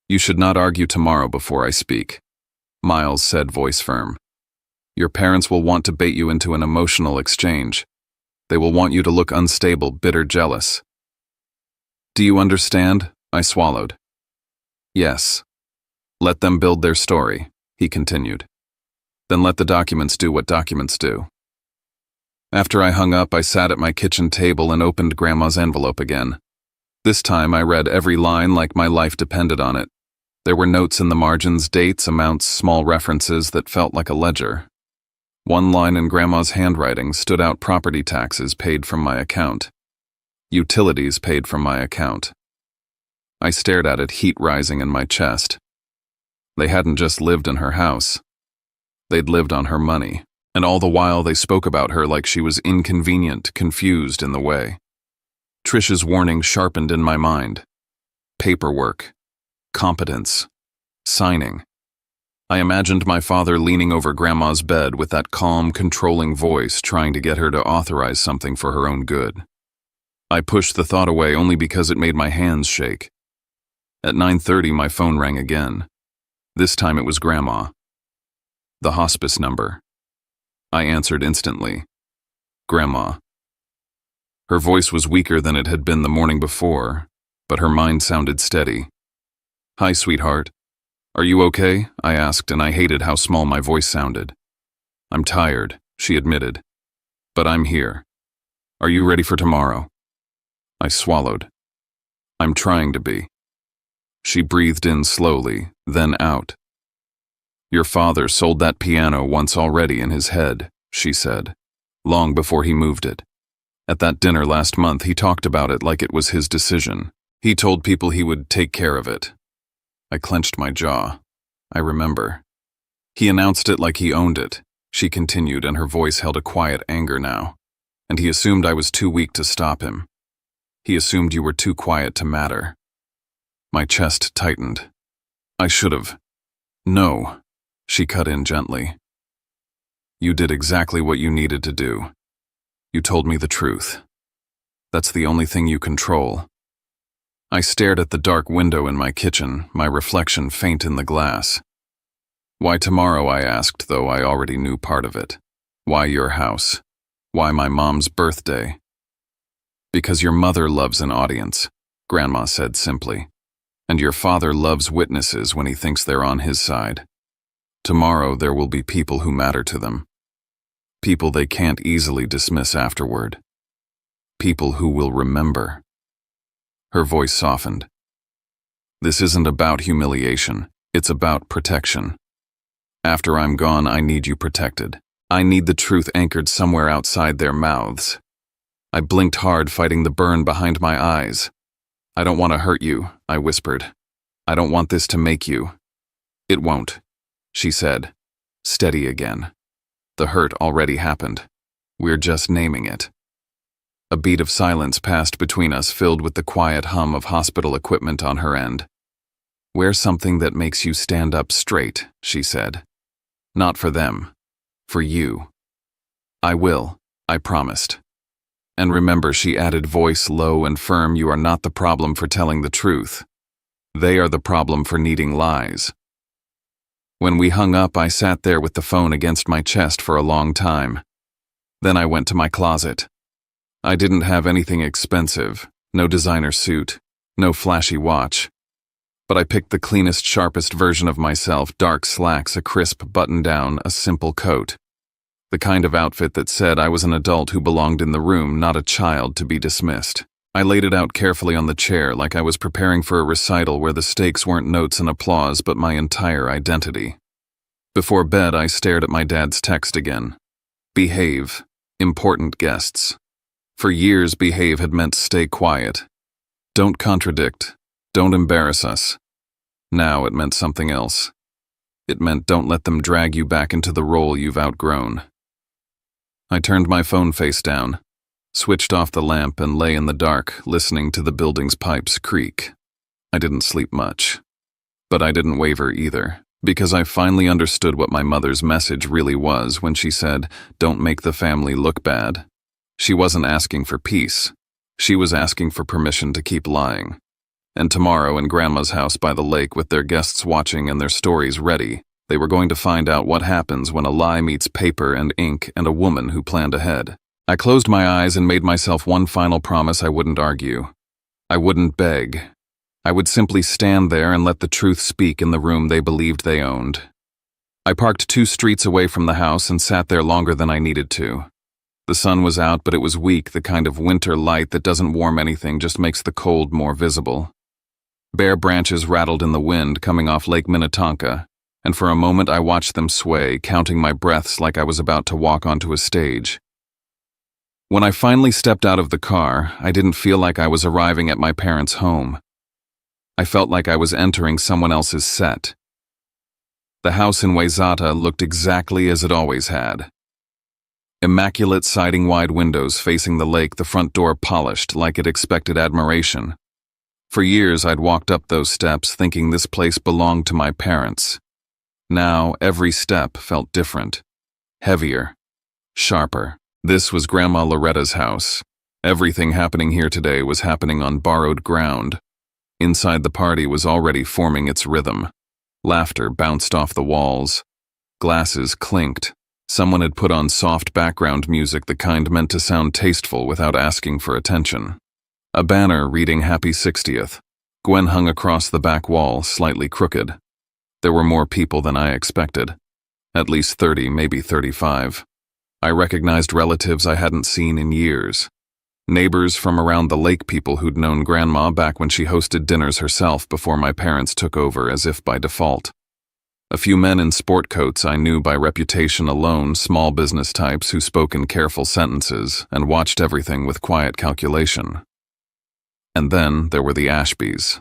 Speaker 1: You should not argue tomorrow before I speak, Miles said, voice firm. Your parents will want to bait you into an emotional exchange. They will want you to look unstable, bitter, jealous. Do you understand? I swallowed. Yes. Let them build their story, he continued. Then let the documents do what documents do. After I hung up, I sat at my kitchen table and opened Grandma's envelope again. This time I read every line like my life depended on it. There were notes in the margins, dates, amounts, small references that felt like a ledger. One line in Grandma's handwriting stood out: property taxes paid from my account. Utilities paid from my account. I stared at it, heat rising in my chest. They hadn't just lived in her house. They'd lived on her money, and all the while they spoke about her like she was inconvenient, confused in the way. Trish's warning sharpened in my mind. paperwork, competence, signing. I imagined my father leaning over Grandma's bed with that calm, controlling voice trying to get her to authorize something for her own good. I pushed the thought away only because it made my hands shake. At 9:30, my phone rang again. This time it was Grandma. The hospice number. I answered instantly. Grandma. Her voice was weaker than it had been the morning before, but her mind sounded steady. Hi, sweetheart. Are you okay? I asked, and I hated how small my voice sounded. I'm tired, she admitted. But I'm here. Are you ready for tomorrow? I swallowed. I'm trying to be. She breathed in slowly, then out. Your father sold that piano once already in his head, she said, long before he moved it. At that dinner last month, he talked about it like it was his decision. He told people he would take care of it. I clenched my jaw. I remember. He announced it like he owned it, she continued, and her voice held a quiet anger now. And he assumed I was too weak to stop him. He assumed you were too quiet to matter. My chest tightened. I should have. No, she cut in gently. You did exactly what you needed to do. You told me the truth. That's the only thing you control. I stared at the dark window in my kitchen, my reflection faint in the glass. Why tomorrow, I asked, though I already knew part of it. Why your house? Why my mom's birthday? Because your mother loves an audience, Grandma said simply. And your father loves witnesses when he thinks they're on his side. Tomorrow there will be people who matter to them. People they can't easily dismiss afterward. People who will remember. Her voice softened. This isn't about humiliation, it's about protection. After I'm gone, I need you protected. I need the truth anchored somewhere outside their mouths. I blinked hard, fighting the burn behind my eyes. I don't want to hurt you, I whispered. I don't want this to make you. It won't, she said, steady again. The hurt already happened. We're just naming it. A beat of silence passed between us, filled with the quiet hum of hospital equipment on her end. Wear something that makes you stand up straight, she said. Not for them. For you. I will, I promised. And remember, she added, voice low and firm, you are not the problem for telling the truth. They are the problem for needing lies. When we hung up, I sat there with the phone against my chest for a long time. Then I went to my closet. I didn't have anything expensive, no designer suit, no flashy watch. But I picked the cleanest, sharpest version of myself, dark slacks, a crisp button-down, a simple coat. The kind of outfit that said I was an adult who belonged in the room, not a child to be dismissed. I laid it out carefully on the chair like I was preparing for a recital where the stakes weren't notes and applause but my entire identity. Before bed, I stared at my dad's text again. Behave. Important guests. For years, behave had meant stay quiet. Don't contradict. Don't embarrass us. Now it meant something else. It meant don't let them drag you back into the role you've outgrown. I turned my phone face down, switched off the lamp, and lay in the dark, listening to the building's pipes creak. I didn't sleep much. But I didn't waver either, because I finally understood what my mother's message really was when she said, "Don't make the family look bad." She wasn't asking for peace. She was asking for permission to keep lying. And tomorrow, in Grandma's house by the lake, with their guests watching and their stories ready, they were going to find out what happens when a lie meets paper and ink and a woman who planned ahead. I closed my eyes and made myself one final promise: I wouldn't argue. I wouldn't beg. I would simply stand there and let the truth speak in the room they believed they owned. I parked 2 streets away from the house and sat there longer than I needed to. The sun was out, but it was weak, the kind of winter light that doesn't warm anything, just makes the cold more visible. Bare branches rattled in the wind coming off Lake Minnetonka, and for a moment I watched them sway, counting my breaths like I was about to walk onto a stage. When I finally stepped out of the car, I didn't feel like I was arriving at my parents' home. I felt like I was entering someone else's set. The house in Wayzata looked exactly as it always had. Immaculate siding wide windows facing the lake, the front door polished like it expected admiration. For years I'd walked up those steps thinking this place belonged to my parents. Now every step felt different. Heavier. Sharper. This was Grandma Loretta's house. Everything happening here today was happening on borrowed ground. Inside the party was already forming its rhythm. Laughter bounced off the walls. Glasses clinked. Someone had put on soft background music, the kind meant to sound tasteful without asking for attention. A banner reading Happy 60th. Gwen hung across the back wall, slightly crooked. There were more people than I expected. At least 30, maybe 35. I recognized relatives I hadn't seen in years. Neighbors from around the lake, people who'd known Grandma back when she hosted dinners herself before my parents took over, as if by default. A few men in sport coats I knew by reputation alone, small business types who spoke in careful sentences and watched everything with quiet calculation. And then there were the Ashbys.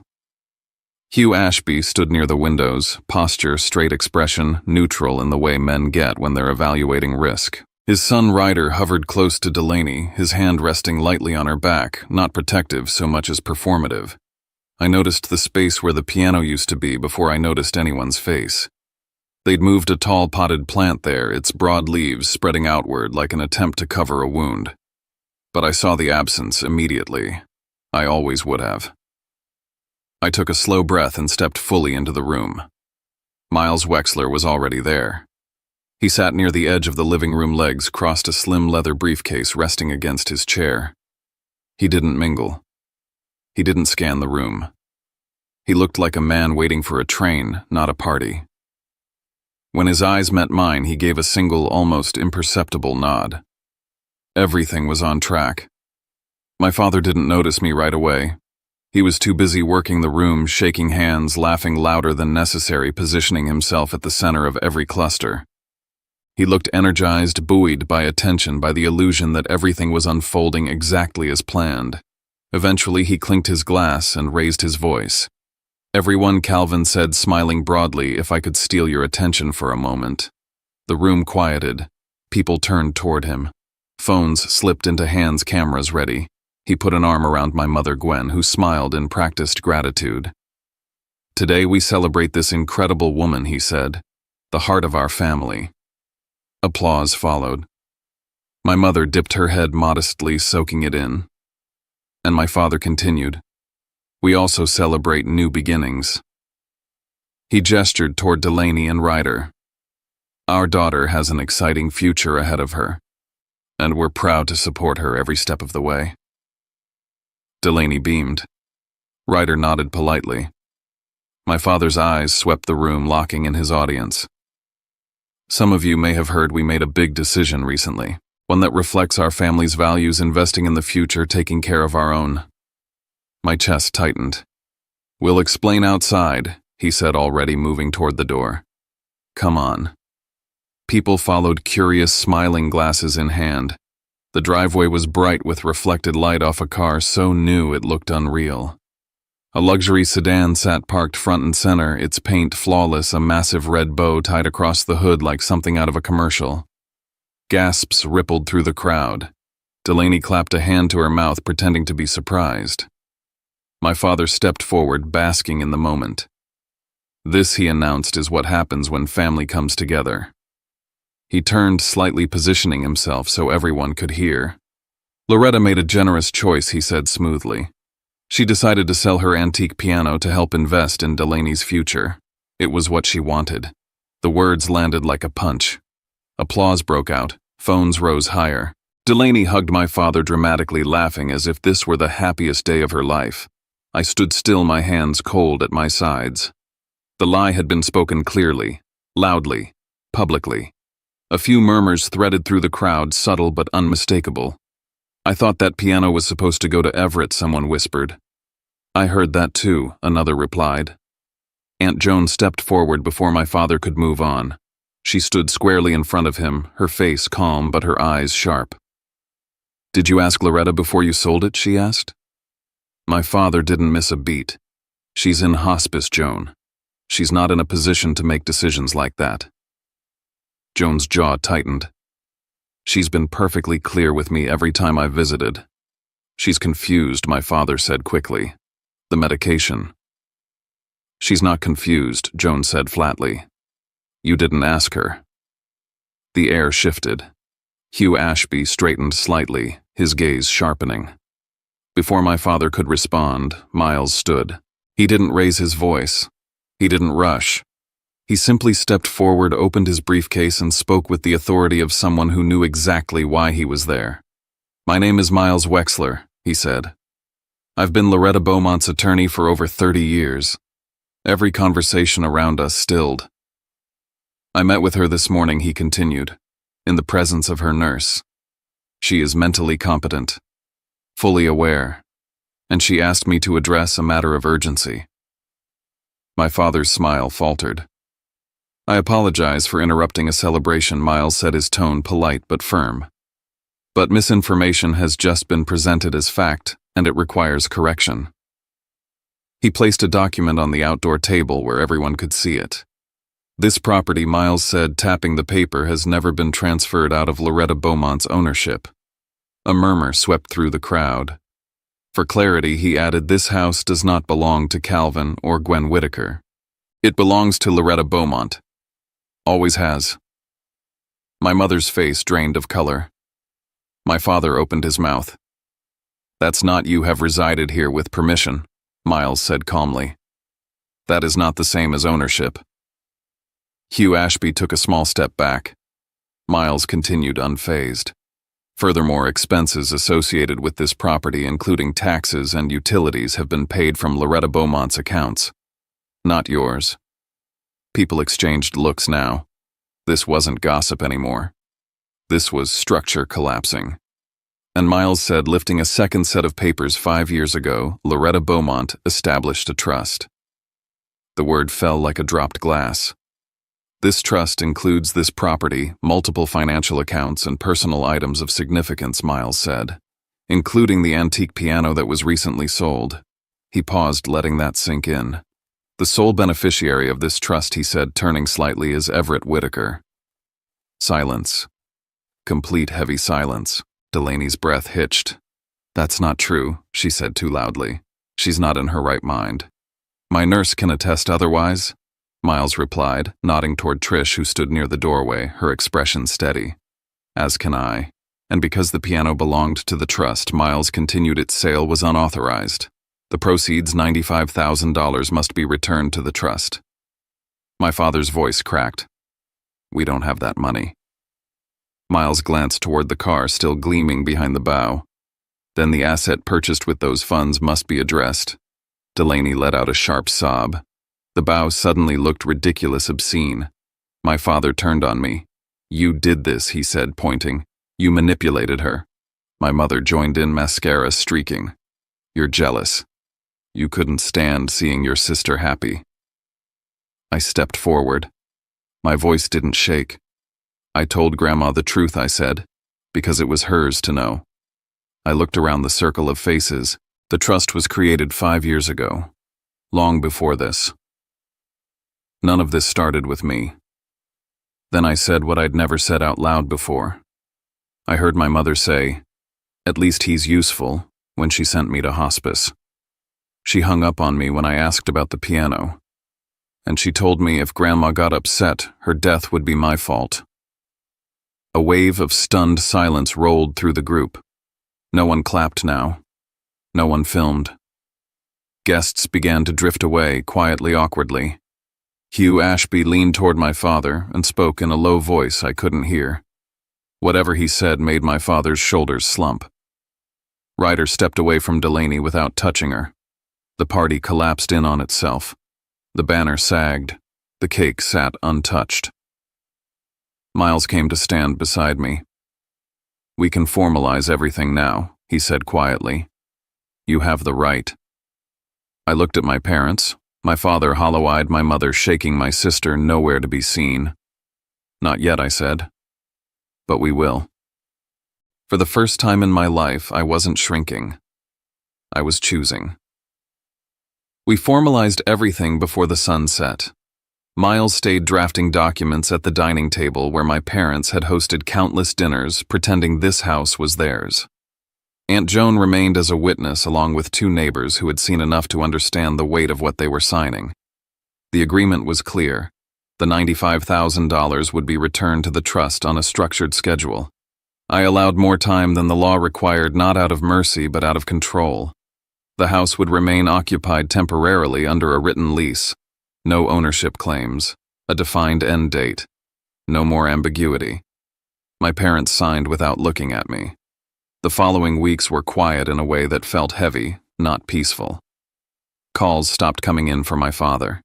Speaker 1: Hugh Ashby stood near the windows, posture, straight expression, neutral in the way men get when they're evaluating risk. His son Ryder hovered close to Delaney, his hand resting lightly on her back, not protective so much as performative. I noticed the space where the piano used to be before I noticed anyone's face. They'd moved a tall potted plant there, its broad leaves spreading outward like an attempt to cover a wound. But I saw the absence immediately. I always would have. I took a slow breath and stepped fully into the room. Miles Wexler was already there. He sat near the edge of the living room, legs crossed, a slim leather briefcase resting against his chair. He didn't mingle. He didn't scan the room. He looked like a man waiting for a train, not a party. When his eyes met mine, he gave a single, almost imperceptible nod. Everything was on track. My father didn't notice me right away. He was too busy working the room, shaking hands, laughing louder than necessary, positioning himself at the center of every cluster. He looked energized, buoyed by attention, by the illusion that everything was unfolding exactly as planned. Eventually, he clinked his glass and raised his voice. "Everyone," Calvin said, smiling broadly, "if I could steal your attention for a moment." The room quieted. People turned toward him. Phones slipped into hands, cameras ready. He put an arm around my mother, Gwen, who smiled in practiced gratitude. "Today we celebrate this incredible woman," he said, "the heart of our family." Applause followed. My mother dipped her head modestly, soaking it in. And my father continued, "We also celebrate new beginnings." He gestured toward Delaney and Ryder. "Our daughter has an exciting future ahead of her, and we're proud to support her every step of the way." Delaney beamed. Ryder nodded politely. My father's eyes swept the room, locking in his audience. "Some of you may have heard we made a big decision recently, one that reflects our family's values, investing in the future, taking care of our own." My chest tightened. "We'll explain outside," he said, already moving toward the door. "Come on." People followed, curious, smiling, glasses in hand. The driveway was bright with reflected light off a car so new it looked unreal. A luxury sedan sat parked front and center, its paint flawless, a massive red bow tied across the hood like something out of a commercial. Gasps rippled through the crowd. Delaney clapped a hand to her mouth, pretending to be surprised. My father stepped forward, basking in the moment. "This," he announced, "is what happens when family comes together." He turned, slightly positioning himself so everyone could hear. "Loretta made a generous choice," he said smoothly. "She decided to sell her antique piano to help invest in Delaney's future. It was what she wanted." The words landed like a punch. Applause broke out. Phones rose higher. Delaney hugged my father, dramatically laughing as if this were the happiest day of her life. I stood still, my hands cold at my sides. The lie had been spoken clearly, loudly, publicly. A few murmurs threaded through the crowd, subtle but unmistakable. "I thought that piano was supposed to go to Everett," someone whispered. "I heard that too," another replied. Aunt Joan stepped forward before my father could move on. She stood squarely in front of him, her face calm but her eyes sharp. "Did you ask Loretta before you sold it?" she asked. My father didn't miss a beat. "She's in hospice, Joan. She's not in a position to make decisions like that." Joan's jaw tightened. "She's been perfectly clear with me every time I visited." "She's confused," my father said quickly. The medication. She's not confused, Joan said flatly. You didn't ask her. The air shifted. Hugh Ashby straightened slightly, his gaze sharpening. Before my father could respond, Miles stood. He didn't raise his voice. He didn't rush. He simply stepped forward, opened his briefcase, and spoke with the authority of someone who knew exactly why he was there. My name is Miles Wexler, he said. I've been Loretta Beaumont's attorney for over 30 years. Every conversation around us stilled. I met with her this morning, he continued, in the presence of her nurse. She is mentally competent, fully aware, and she asked me to address a matter of urgency. My father's smile faltered. I apologize for interrupting a celebration, Miles said, his tone polite but firm. But misinformation has just been presented as fact, and it requires correction. He placed a document on the outdoor table where everyone could see it. This property, Miles said, tapping the paper, has never been transferred out of Loretta Beaumont's ownership. A murmur swept through the crowd. For clarity, he added, this house does not belong to Calvin or Gwen Whitaker. It belongs to Loretta Beaumont. Always has. My mother's face drained of color. My father opened his mouth. That's not you have resided here with permission, Miles said calmly. That is not the same as ownership. Hugh Ashby took a small step back. Miles continued unfazed. Furthermore, expenses associated with this property, including taxes and utilities, have been paid from Loretta Beaumont's accounts. Not yours. People exchanged looks now. This wasn't gossip anymore. This was structure collapsing. And Miles said, lifting a second set of papers, 5 years ago, Loretta Beaumont established a trust. The word fell like a dropped glass. This trust includes this property, multiple financial accounts, and personal items of significance, Miles said, including the antique piano that was recently sold. He paused, letting that sink in. The sole beneficiary of this trust, he said, turning slightly, is Everett Whitaker. Silence. Complete heavy silence. Delaney's breath hitched. That's not true, she said too loudly. She's not in her right mind. My nurse can attest otherwise, Miles replied, nodding toward Trish, who stood near the doorway, her expression steady. As can I. And because the piano belonged to the trust, Miles continued, its sale was unauthorized. The proceeds, $95,000, must be returned to the trust. My father's voice cracked. We don't have that money. Miles glanced toward the car, still gleaming behind the bow. Then the asset purchased with those funds must be addressed. Delaney let out a sharp sob. The bow suddenly looked ridiculous, obscene. My father turned on me. You did this, he said, pointing. You manipulated her. My mother joined in, mascara streaking. You're jealous. You couldn't stand seeing your sister happy. I stepped forward. My voice didn't shake. I told Grandma the truth, I said, because it was hers to know. I looked around the circle of faces. The trust was created 5 years ago, long before this. None of this started with me. Then I said what I'd never said out loud before. I heard my mother say, "At least he's useful," when she sent me to hospice. She hung up on me when I asked about the piano. And she told me if Grandma got upset, her death would be my fault. A wave of stunned silence rolled through the group. No one clapped now. No one filmed. Guests began to drift away, quietly, awkwardly. Hugh Ashby leaned toward my father and spoke in a low voice I couldn't hear. Whatever he said made my father's shoulders slump. Ryder stepped away from Delaney without touching her. The party collapsed in on itself. The banner sagged. The cake sat untouched. Miles came to stand beside me. We can formalize everything now, he said quietly. You have the right. I looked at my parents, my father hollow-eyed, my mother shaking, my sister nowhere to be seen. Not yet, I said. But we will. For the first time in my life, I wasn't shrinking. I was choosing. We formalized everything before the sun set. Miles stayed drafting documents at the dining table where my parents had hosted countless dinners, pretending this house was theirs. Aunt Joan remained as a witness along with two neighbors who had seen enough to understand the weight of what they were signing. The agreement was clear. The $95,000 would be returned to the trust on a structured schedule. I allowed more time than the law required, not out of mercy but out of control. The house would remain occupied temporarily under a written lease. No ownership claims. A defined end date. No more ambiguity. My parents signed without looking at me. The following weeks were quiet in a way that felt heavy, not peaceful. Calls stopped coming in for my father.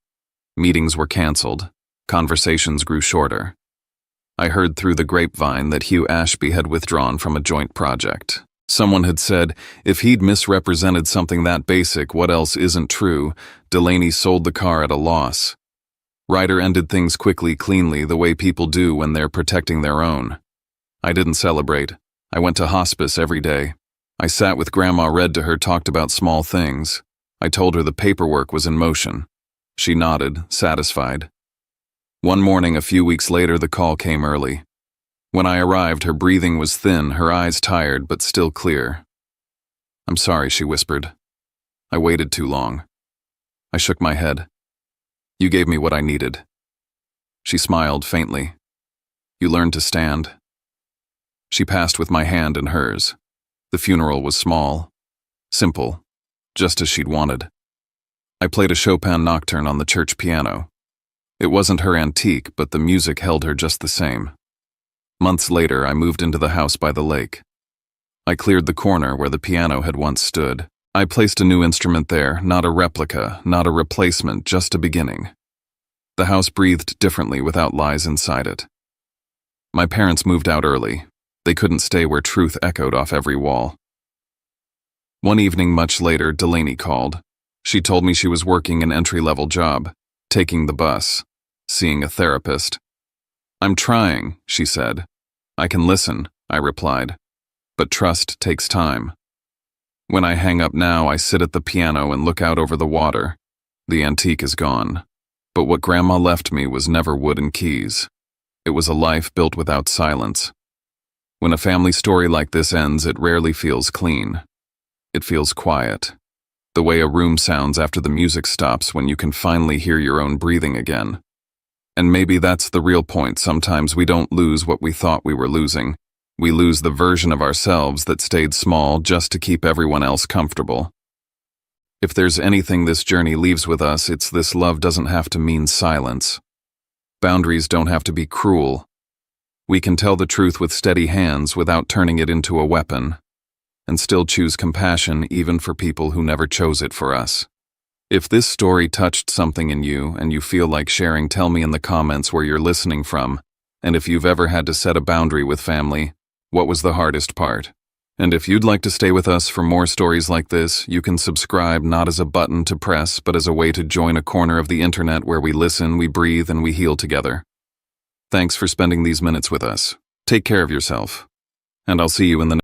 Speaker 1: Meetings were canceled. Conversations grew shorter. I heard through the grapevine that Hugh Ashby had withdrawn from a joint project. Someone had said, if he'd misrepresented something that basic, what else isn't true? Delaney sold the car at a loss. Ryder ended things quickly, cleanly, the way people do when they're protecting their own. I didn't celebrate. I went to hospice every day. I sat with Grandma, read to her, talked about small things. I told her the paperwork was in motion. She nodded, satisfied. One morning, a few weeks later, the call came early. When I arrived, her breathing was thin, her eyes tired but still clear. "I'm sorry," she whispered. "I waited too long." I shook my head. "You gave me what I needed." She smiled faintly. "You learned to stand." She passed with my hand in hers. The funeral was small, simple, just as she'd wanted. I played a Chopin nocturne on the church piano. It wasn't her antique, but the music held her just the same. Months later, I moved into the house by the lake. I cleared the corner where the piano had once stood. I placed a new instrument there, not a replica, not a replacement, just a beginning. The house breathed differently without lies inside it. My parents moved out early. They couldn't stay where truth echoed off every wall. One evening much later, Delaney called. She told me she was working an entry-level job, taking the bus, seeing a therapist. "I'm trying," she said. "I can listen," I replied. "But trust takes time." When I hang up now, I sit at the piano and look out over the water. The antique is gone. But what Grandma left me was never wood and keys. It was a life built without silence. When a family story like this ends, it rarely feels clean. It feels quiet. The way a room sounds after the music stops when you can finally hear your own breathing again. And maybe that's the real point. Sometimes we don't lose what we thought we were losing. We lose the version of ourselves that stayed small just to keep everyone else comfortable. If there's anything this journey leaves with us, it's this: love doesn't have to mean silence. Boundaries don't have to be cruel. We can tell the truth with steady hands without turning it into a weapon, and still choose compassion even for people who never chose it for us. If this story touched something in you and you feel like sharing, tell me in the comments where you're listening from. And if you've ever had to set a boundary with family, what was the hardest part? And if you'd like to stay with us for more stories like this, you can subscribe, not as a button to press, but as a way to join a corner of the internet where we listen, we breathe, and we heal together. Thanks for spending these minutes with us. Take care of yourself, and I'll see you in the